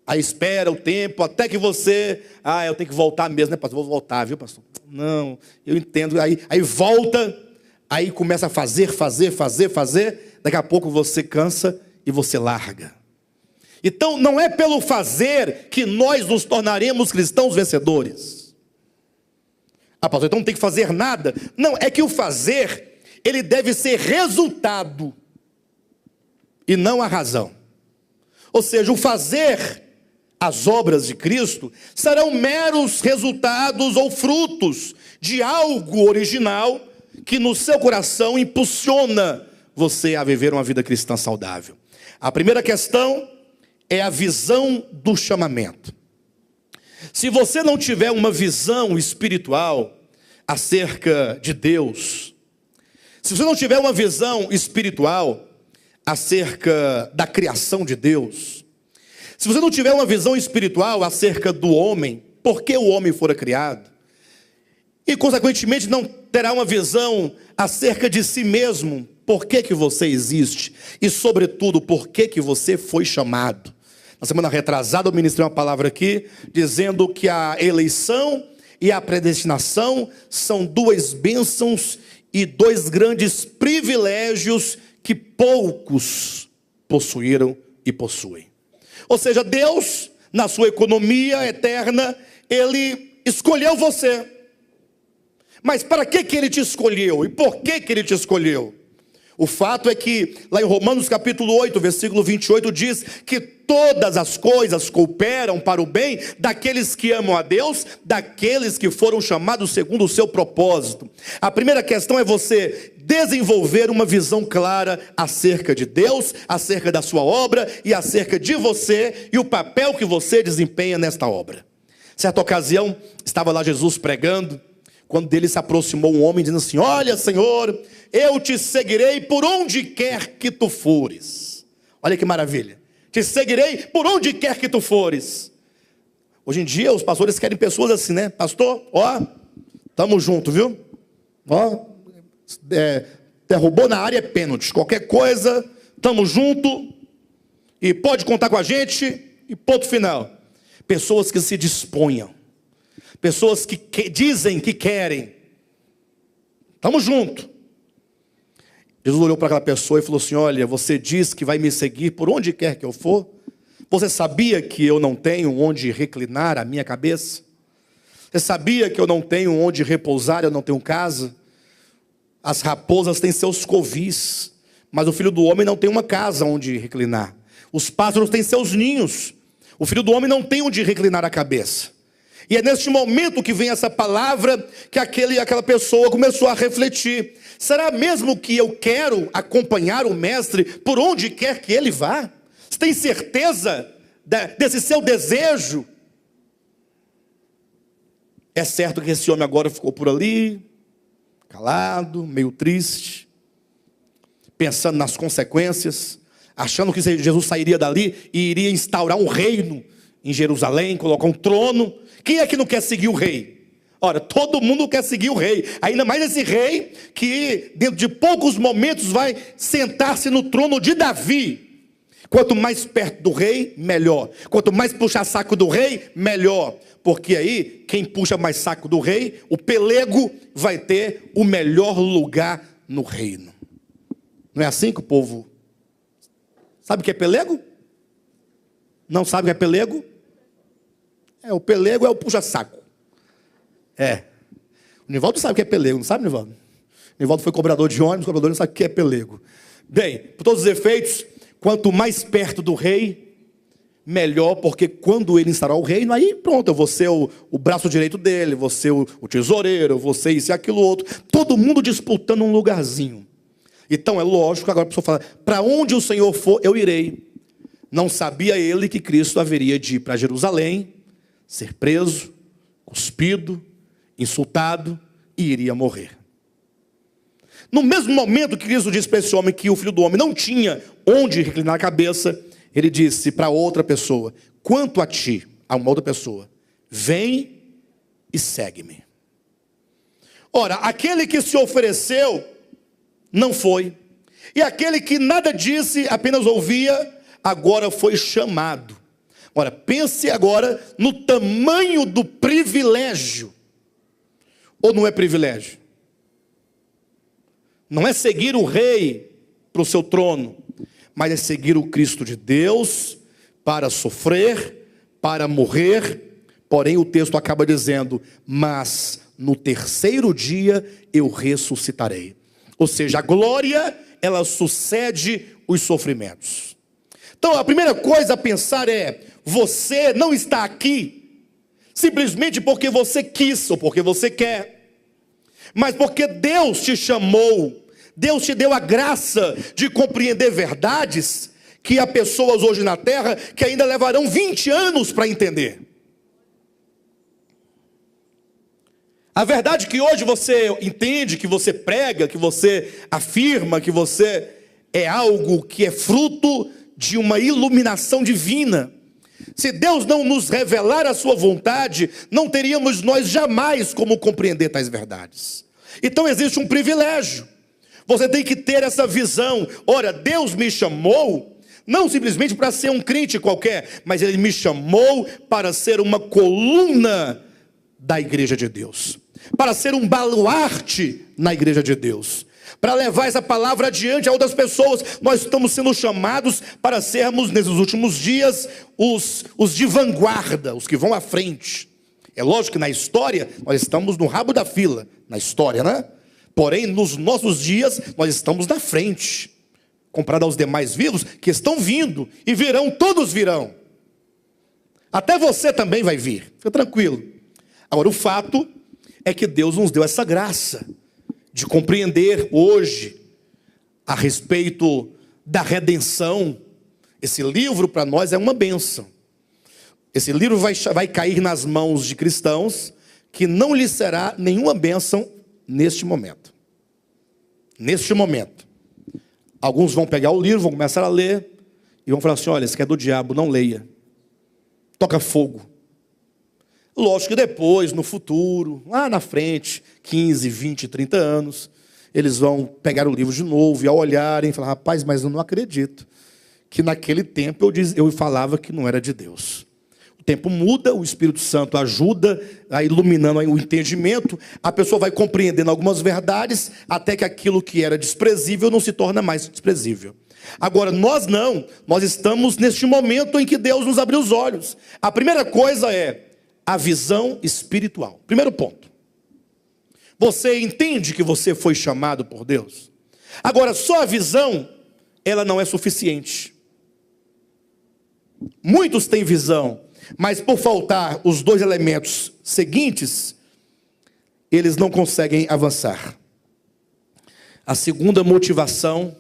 Aí espera o tempo, até que você, eu tenho que voltar mesmo, né, pastor? Vou voltar, viu, pastor? Não, eu entendo. Aí volta, aí começa a fazer, daqui a pouco você cansa e você larga. Então não é pelo fazer que nós nos tornaremos cristãos vencedores. Ah, pastor, então não tem que fazer nada. Não, é que o fazer, ele deve ser resultado e não a razão. Ou seja, o fazer, as obras de Cristo, serão meros resultados ou frutos de algo original que no seu coração impulsiona você a viver uma vida cristã saudável. A primeira questão é a visão do chamamento. Se você não tiver uma visão espiritual acerca de Deus, se você não tiver uma visão espiritual acerca da criação de Deus, se você não tiver uma visão espiritual acerca do homem, por que o homem fora criado, e consequentemente não terá uma visão acerca de si mesmo, por que você existe, e sobretudo, por que você foi chamado. Na semana retrasada eu ministrei uma palavra aqui, dizendo que a eleição e a predestinação são duas bênçãos e dois grandes privilégios que poucos possuíram e possuem. Ou seja, Deus, na sua economia eterna, Ele escolheu você. Mas para que Ele te escolheu? E por que Ele te escolheu? O fato é que, lá em Romanos capítulo 8, versículo 28, diz que todas as coisas cooperam para o bem daqueles que amam a Deus, daqueles que foram chamados segundo o seu propósito. A primeira questão é você desenvolver uma visão clara acerca de Deus, acerca da sua obra e acerca de você e o papel que você desempenha nesta obra. Certa ocasião, estava lá Jesus pregando, quando dele se aproximou um homem dizendo assim: olha, Senhor, eu te seguirei por onde quer que tu fores. Olha que maravilha. Te seguirei por onde quer que tu fores. Hoje em dia os pastores querem pessoas assim, né? Pastor, ó, tamo junto, viu? Ó, derrubou na área é pênalti. Qualquer coisa, tamo junto. E pode contar com a gente. E ponto final. Pessoas que se disponham. Pessoas que dizem que querem. Estamos juntos. Jesus olhou para aquela pessoa e falou assim: olha, você diz que vai me seguir por onde quer que eu for? Você sabia que eu não tenho onde reclinar a minha cabeça? Você sabia que eu não tenho onde repousar, eu não tenho casa? As raposas têm seus covis, mas o Filho do Homem não tem uma casa onde reclinar. Os pássaros têm seus ninhos. O Filho do Homem não tem onde reclinar a cabeça. E é neste momento que vem essa palavra que aquela pessoa começou a refletir. Será mesmo que eu quero acompanhar o Mestre por onde quer que ele vá? Você tem certeza desse seu desejo? É certo que esse homem agora ficou por ali, calado, meio triste, pensando nas consequências, achando que Jesus sairia dali e iria instaurar um reino em Jerusalém, colocar um trono. Quem é que não quer seguir o rei? Ora, todo mundo quer seguir o rei. Ainda mais esse rei que dentro de poucos momentos vai sentar-se no trono de Davi. Quanto mais perto do rei, melhor. Quanto mais puxar saco do rei, melhor. Porque aí, quem puxa mais saco do rei, o pelego vai ter o melhor lugar no reino. Não é assim que o povo... Sabe o que é pelego? Não sabe o que é pelego? O pelego é o puxa-saco. O Nivaldo sabe o que é pelego, não sabe, Nivaldo? O Nivaldo foi cobrador de ônibus, o cobrador não sabe o que é pelego. Bem, por todos os efeitos, quanto mais perto do rei, melhor, porque quando ele instaurar o reino, aí pronto, eu vou ser o braço direito dele, vou ser o tesoureiro, vou ser isso e aquilo outro. Todo mundo disputando um lugarzinho. Então é lógico que agora a pessoa fala: para onde o Senhor for, eu irei. Não sabia ele que Cristo haveria de ir para Jerusalém, ser preso, cuspido, insultado e iria morrer. No mesmo momento que Cristo disse para esse homem que o Filho do Homem não tinha onde reclinar a cabeça, ele disse para outra pessoa: quanto a ti, a uma outra pessoa, vem e segue-me. Ora, aquele que se ofereceu não foi, e aquele que nada disse, apenas ouvia, agora foi chamado. Ora, pense agora no tamanho do privilégio. Ou não é privilégio? não é seguir o rei para o seu trono, mas é seguir o Cristo de Deus para sofrer, para morrer. Porém o texto acaba dizendo, mas no terceiro dia eu ressuscitarei. Ou seja, a glória, ela sucede os sofrimentos. Então a primeira coisa a pensar é, você não está aqui simplesmente porque você quis ou porque você quer, mas porque Deus te chamou, Deus te deu a graça de compreender verdades que há pessoas hoje na terra que ainda levarão 20 anos para entender. A verdade que hoje você entende, que você prega, que você afirma, que você é algo que é fruto de uma iluminação divina. Se Deus não nos revelar a sua vontade, não teríamos nós jamais como compreender tais verdades. Então existe um privilégio. Você tem que ter essa visão. Ora, Deus me chamou, não simplesmente para ser um crente qualquer, mas Ele me chamou para ser uma coluna da igreja de Deus, para ser um baluarte na igreja de Deus, para levar essa palavra adiante a outras pessoas. Nós estamos sendo chamados para sermos, nesses últimos dias, os de vanguarda, os que vão à frente. É lógico que na história, nós estamos no rabo da fila, na história, né? Porém, nos nossos dias, nós estamos na frente, comparado aos demais vivos, que estão vindo, e virão, todos virão. Até você também vai vir, fica tranquilo. Agora, o fato é que Deus nos deu essa graça de compreender hoje a respeito da redenção. Esse livro para nós é uma bênção. Esse livro vai cair nas mãos de cristãos que não lhe será nenhuma bênção neste momento. Neste momento. Alguns vão pegar o livro, vão começar a ler e vão falar assim, olha, isso aqui é do diabo, não leia. Toca fogo. Lógico que depois, no futuro, lá na frente, 15, 20, 30 anos, eles vão pegar o livro de novo e ao olharem, falar, rapaz, mas eu não acredito que naquele tempo eu falava que não era de Deus. O tempo muda, o Espírito Santo ajuda a iluminando o entendimento, a pessoa vai compreendendo algumas verdades, até que aquilo que era desprezível não se torna mais desprezível. Agora, nós não, nós estamos neste momento em que Deus nos abriu os olhos. A primeira coisa é a visão espiritual. Primeiro ponto. Você entende que você foi chamado por Deus? Agora, só a visão, ela não é suficiente. Muitos têm visão, mas por faltar os dois elementos seguintes, eles não conseguem avançar. A segunda motivação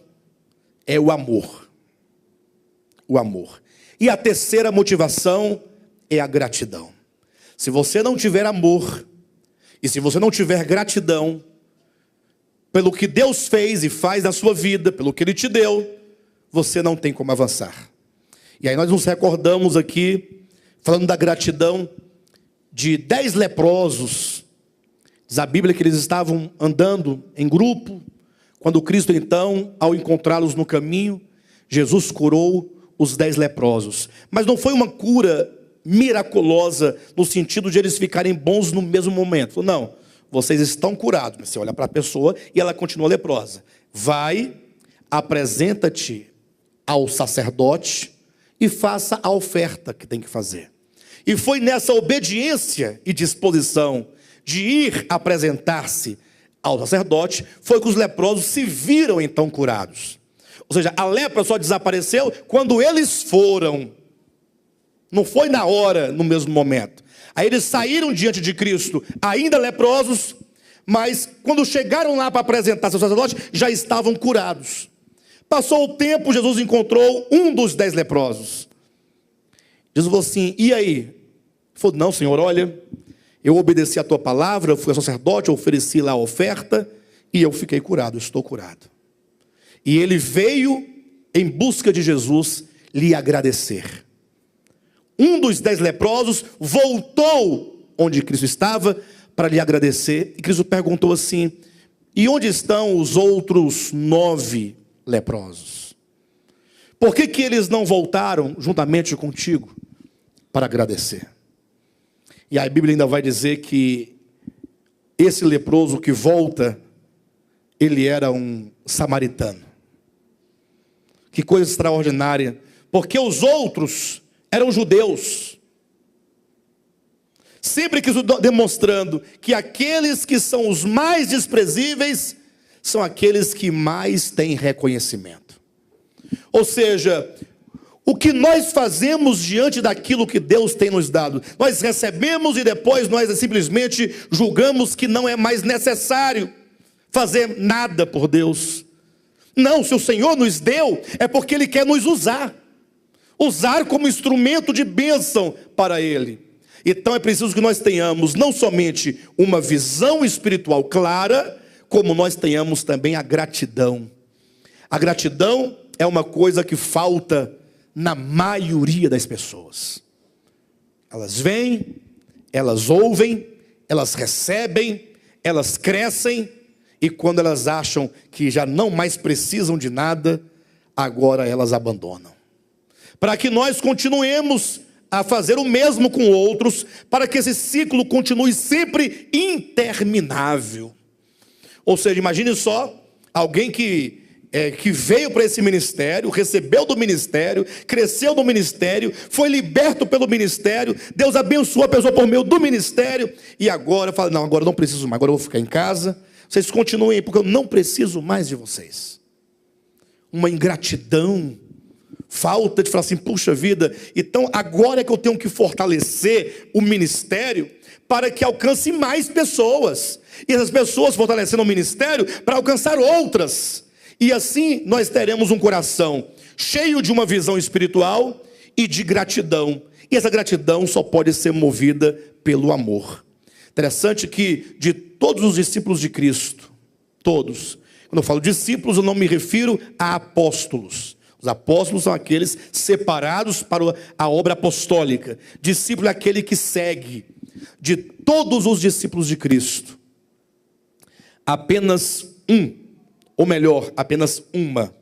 é o amor. O amor. E a terceira motivação é a gratidão. Se você não tiver amor, e se você não tiver gratidão, pelo que Deus fez e faz na sua vida, pelo que Ele te deu, você não tem como avançar. E aí nós nos recordamos aqui, falando da gratidão, de 10 leprosos. Diz a Bíblia que eles estavam andando em grupo, quando Cristo então, ao encontrá-los no caminho, Jesus curou os 10 leprosos. Mas não foi uma cura miraculosa, no sentido de eles ficarem bons no mesmo momento. Não, vocês estão curados. Você olha para a pessoa e ela continua leprosa. Vai, apresenta-te ao sacerdote e faça a oferta que tem que fazer. E foi nessa obediência e disposição de ir apresentar-se ao sacerdote, foi que os leprosos se viram então curados. Ou seja, a lepra só desapareceu quando eles foram. Não foi na hora, no mesmo momento. Aí eles saíram diante de Cristo, ainda leprosos, mas quando chegaram lá para apresentar-se ao sacerdote, já estavam curados. Passou o tempo, Jesus encontrou um dos 10 leprosos. Jesus falou assim, e aí? Ele falou, não, Senhor, olha, eu obedeci a tua palavra, eu fui ao sacerdote, eu ofereci lá a oferta, e eu fiquei curado, estou curado. E ele veio em busca de Jesus lhe agradecer. Um dos 10 leprosos voltou onde Cristo estava para lhe agradecer. E Cristo perguntou assim, e onde estão os outros 9 leprosos? Por que eles não voltaram juntamente contigo para agradecer? E a Bíblia ainda vai dizer que esse leproso que volta, ele era um samaritano. Que coisa extraordinária, porque os outros eram judeus. Sempre que demonstrando que aqueles que são os mais desprezíveis são aqueles que mais têm reconhecimento. Ou seja, o que nós fazemos diante daquilo que Deus tem nos dado? Nós recebemos e depois nós simplesmente julgamos que não é mais necessário fazer nada por Deus. Não, se o Senhor nos deu, é porque Ele quer nos usar. Usar como instrumento de bênção para Ele. Então é preciso que nós tenhamos não somente uma visão espiritual clara, como nós tenhamos também a gratidão. A gratidão é uma coisa que falta na maioria das pessoas. Elas vêm, elas ouvem, elas recebem, elas crescem, e quando elas acham que já não mais precisam de nada, agora elas abandonam. Para que nós continuemos a fazer o mesmo com outros, para que esse ciclo continue sempre interminável. Ou seja, imagine só, alguém que veio para esse ministério, recebeu do ministério, cresceu no ministério, foi liberto pelo ministério, Deus abençoou a pessoa por meio do ministério, e agora fala, não, agora eu não preciso mais, agora eu vou ficar em casa, vocês continuem aí, porque eu não preciso mais de vocês. Uma ingratidão, falta de falar assim, puxa vida, então agora é que eu tenho que fortalecer o ministério para que alcance mais pessoas. E essas pessoas fortalecendo o ministério para alcançar outras. E assim nós teremos um coração cheio de uma visão espiritual e de gratidão. E essa gratidão só pode ser movida pelo amor. Interessante que de todos os discípulos de Cristo, todos, quando eu falo discípulos eu não me refiro a apóstolos. Os apóstolos são aqueles separados para a obra apostólica. Discípulo é aquele que segue. De todos os discípulos de Cristo, apenas um, ou melhor, apenas uma,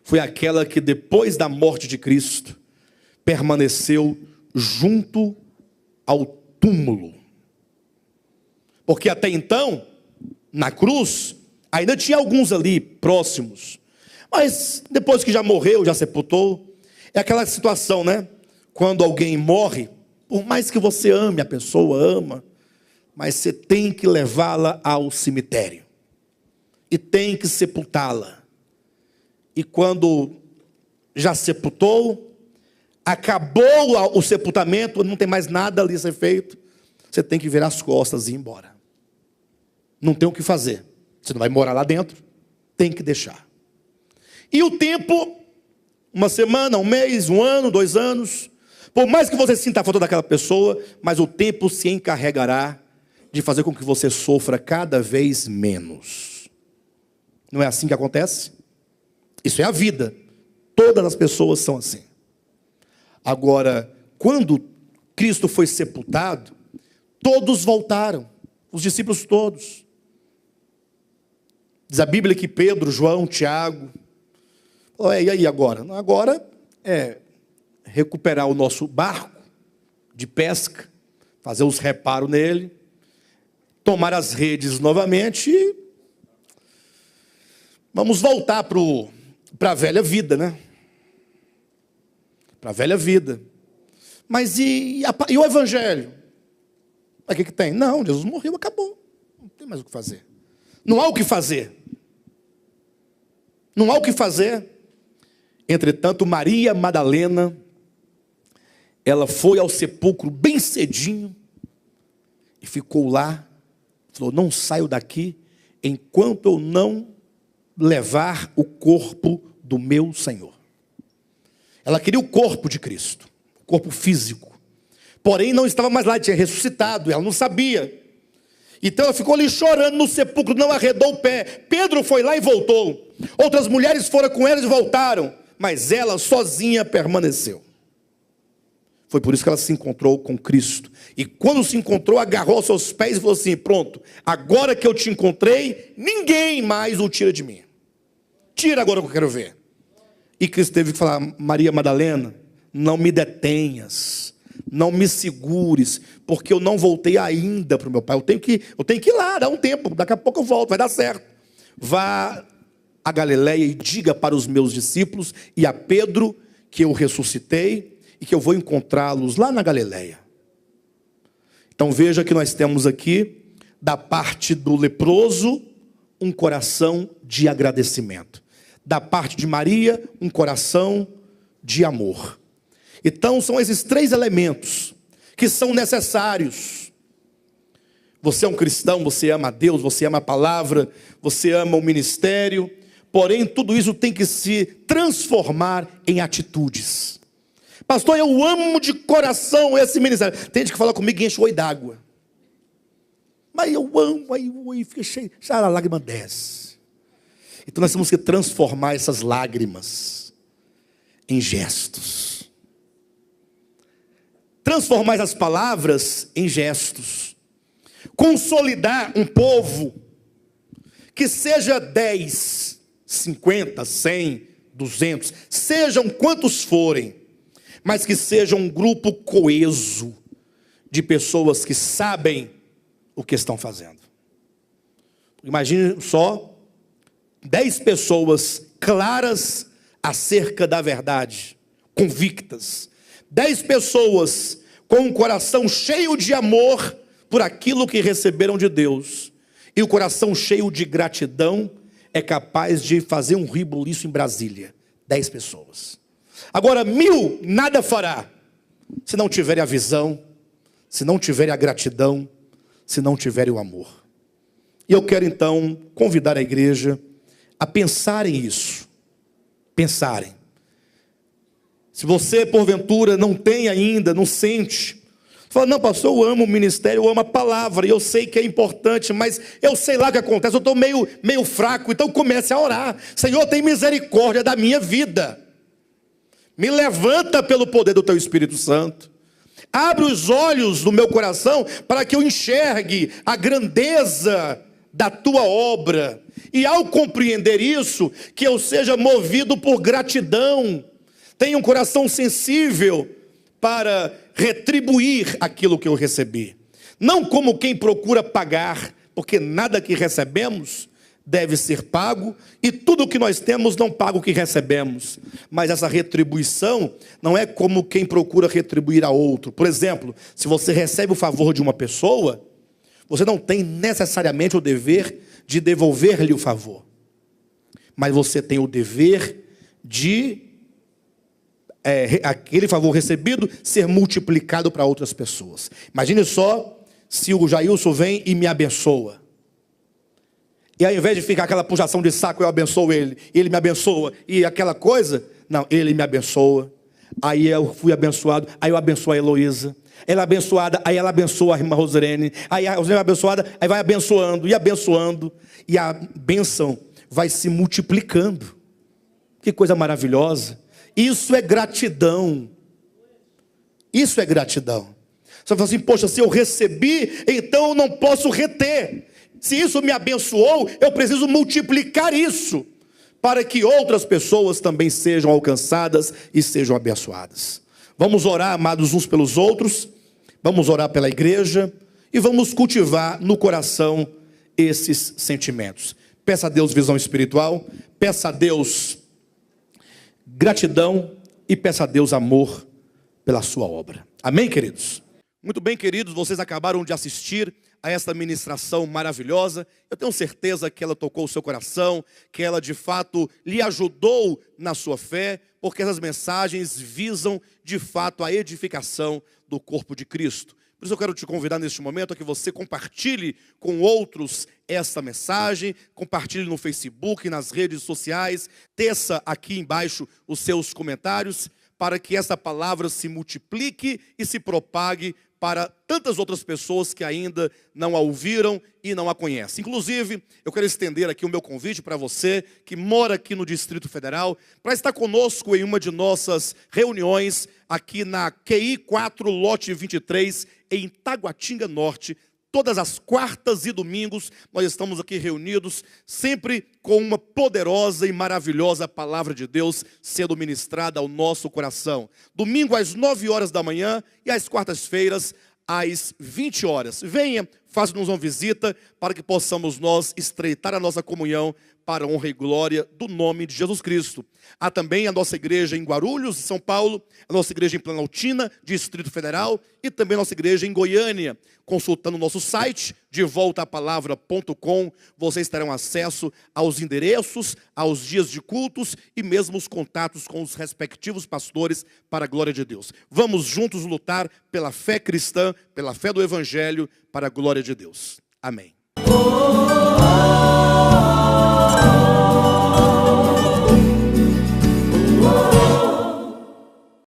foi aquela que depois da morte de Cristo, permaneceu junto ao túmulo. Porque até então, na cruz, ainda tinha alguns ali próximos. Mas depois que já morreu, já sepultou, é aquela situação, né? Quando alguém morre, por mais que você ame a pessoa, ama, mas você tem que levá-la ao cemitério. E tem que sepultá-la. E quando já sepultou, acabou o sepultamento, não tem mais nada ali a ser feito, você tem que virar as costas e ir embora. Não tem o que fazer. Você não vai morar lá dentro, tem que deixar. E o tempo, uma semana, um mês, um ano, 2 anos, por mais que você sinta a falta daquela pessoa, mas o tempo se encarregará de fazer com que você sofra cada vez menos. Não é assim que acontece? Isso é a vida. Todas as pessoas são assim. Agora, quando Cristo foi sepultado, todos voltaram, os discípulos todos. Diz a Bíblia que Pedro, João, Tiago, e aí agora? Agora é recuperar o nosso barco de pesca, fazer os reparos nele, tomar as redes novamente e vamos voltar para a velha vida, né? Para a velha vida. Mas e o evangelho? O que tem? Não, Jesus morreu, acabou. Não tem mais o que fazer. Não há o que fazer. Não há o que fazer. Entretanto, Maria Madalena, ela foi ao sepulcro bem cedinho e ficou lá. Falou, não saio daqui enquanto eu não levar o corpo do meu Senhor. Ela queria o corpo de Cristo, o corpo físico. Porém, não estava mais lá, tinha ressuscitado, ela não sabia. Então ela ficou ali chorando no sepulcro, não arredou o pé. Pedro foi lá e voltou. Outras mulheres foram com elas e voltaram. Mas ela sozinha permaneceu. Foi por isso que ela se encontrou com Cristo. E quando se encontrou, agarrou aos seus pés e falou assim, pronto, agora que eu te encontrei, ninguém mais o tira de mim. Tira agora que eu quero ver. E Cristo teve que falar, Maria Madalena, não me detenhas, não me segures, porque eu não voltei ainda para o meu pai. Eu tenho que ir lá, dá um tempo, daqui a pouco eu volto, vai dar certo. vá a Galileia e diga para os meus discípulos e a Pedro que eu ressuscitei e que eu vou encontrá-los lá na Galileia. Então veja que nós temos aqui, da parte do leproso, um coração de agradecimento. Da parte de Maria, um coração de amor. Então são esses três elementos que são necessários. Você é um cristão, você ama a Deus, você ama a palavra, você ama o ministério. Porém, tudo isso tem que se transformar em atitudes. Pastor, eu amo de coração esse ministério. Tem gente que fala comigo e enche o olho d'água. Mas eu amo, aí fica cheio, já a lágrima desce. Então nós temos que transformar essas lágrimas em gestos. Transformar essas palavras em gestos. Consolidar um povo que seja 10, 50, 100, 200, sejam quantos forem, mas que seja um grupo coeso de pessoas que sabem o que estão fazendo. Imagine só 10 pessoas claras acerca da verdade, convictas. 10 pessoas com um coração cheio de amor por aquilo que receberam de Deus. E o coração cheio de gratidão é capaz de fazer um rebuliço em Brasília. 10 pessoas. Agora 1000 nada fará, se não tiverem a visão, se não tiverem a gratidão, se não tiverem o amor. E eu quero então convidar a igreja a pensarem isso. Pensarem. Se você porventura não tem ainda, não sente, fala, não pastor, eu amo o ministério, eu amo a palavra, e eu sei que é importante, mas eu sei lá o que acontece, eu estou meio fraco, então comece a orar. Senhor, tem misericórdia da minha vida. Me levanta pelo poder do teu Espírito Santo. Abre os olhos do meu coração para que eu enxergue a grandeza da tua obra. E ao compreender isso, que eu seja movido por gratidão. Tenha um coração sensível para retribuir aquilo que eu recebi. Não como quem procura pagar, porque nada que recebemos deve ser pago, e tudo o que nós temos não paga o que recebemos. Mas essa retribuição não é como quem procura retribuir a outro. Por exemplo, se você recebe o favor de uma pessoa, você não tem necessariamente o dever de devolver-lhe o favor. Mas você tem o dever de aquele favor recebido ser multiplicado para outras pessoas. Imagine só se o Jailson vem e me abençoa. E ao invés de ficar aquela puxação de saco, eu abençoo ele, ele me abençoa, e aquela coisa, não, ele me abençoa, aí eu fui abençoado, aí eu abençoo a Heloísa, ela é abençoada, aí ela abençoa a irmã Rosirene, aí a Rosirene é abençoada, aí vai abençoando, e a bênção vai se multiplicando. Que coisa maravilhosa. Isso é gratidão. Isso é gratidão. Você fala assim, poxa, se eu recebi, então eu não posso reter. Se isso me abençoou, eu preciso multiplicar isso, para que outras pessoas também sejam alcançadas e sejam abençoadas. Vamos orar, amados, uns pelos outros, vamos orar pela igreja, e vamos cultivar no coração esses sentimentos. Peça a Deus visão espiritual, peça a Deus gratidão, e peça a Deus amor pela sua obra. Amém, queridos? Muito bem, queridos, vocês acabaram de assistir a esta ministração maravilhosa. Eu tenho certeza que ela tocou o seu coração, que ela de fato lhe ajudou na sua fé, porque essas mensagens visam de fato a edificação do corpo de Cristo. Por isso eu quero te convidar neste momento a que você compartilhe com outros esta mensagem, compartilhe no Facebook, nas redes sociais, teça aqui embaixo os seus comentários, para que essa palavra se multiplique e se propague para tantas outras pessoas que ainda não a ouviram e não a conhecem. Inclusive, eu quero estender aqui o meu convite para você que mora aqui no Distrito Federal, para estar conosco em uma de nossas reuniões aqui na QI 4, lote 23, em Taguatinga Norte. Todas as quartas e domingos nós estamos aqui reunidos, sempre com uma poderosa e maravilhosa palavra de Deus sendo ministrada ao nosso coração. Domingo às 9 horas da manhã e às quartas-feiras às 20 horas. Venha, faça-nos uma visita para que possamos nós estreitar a nossa comunhão para a honra e glória do nome de Jesus Cristo. Há também a nossa igreja em Guarulhos, São Paulo, a nossa igreja em Planaltina, Distrito Federal, e também a nossa igreja em Goiânia. Consultando o nosso site, devoltaapalavra.com, vocês terão acesso aos endereços, aos dias de cultos e mesmo os contatos com os respectivos pastores para a glória de Deus. Vamos juntos lutar pela fé cristã, pela fé do Evangelho, para a glória de Deus. Amém.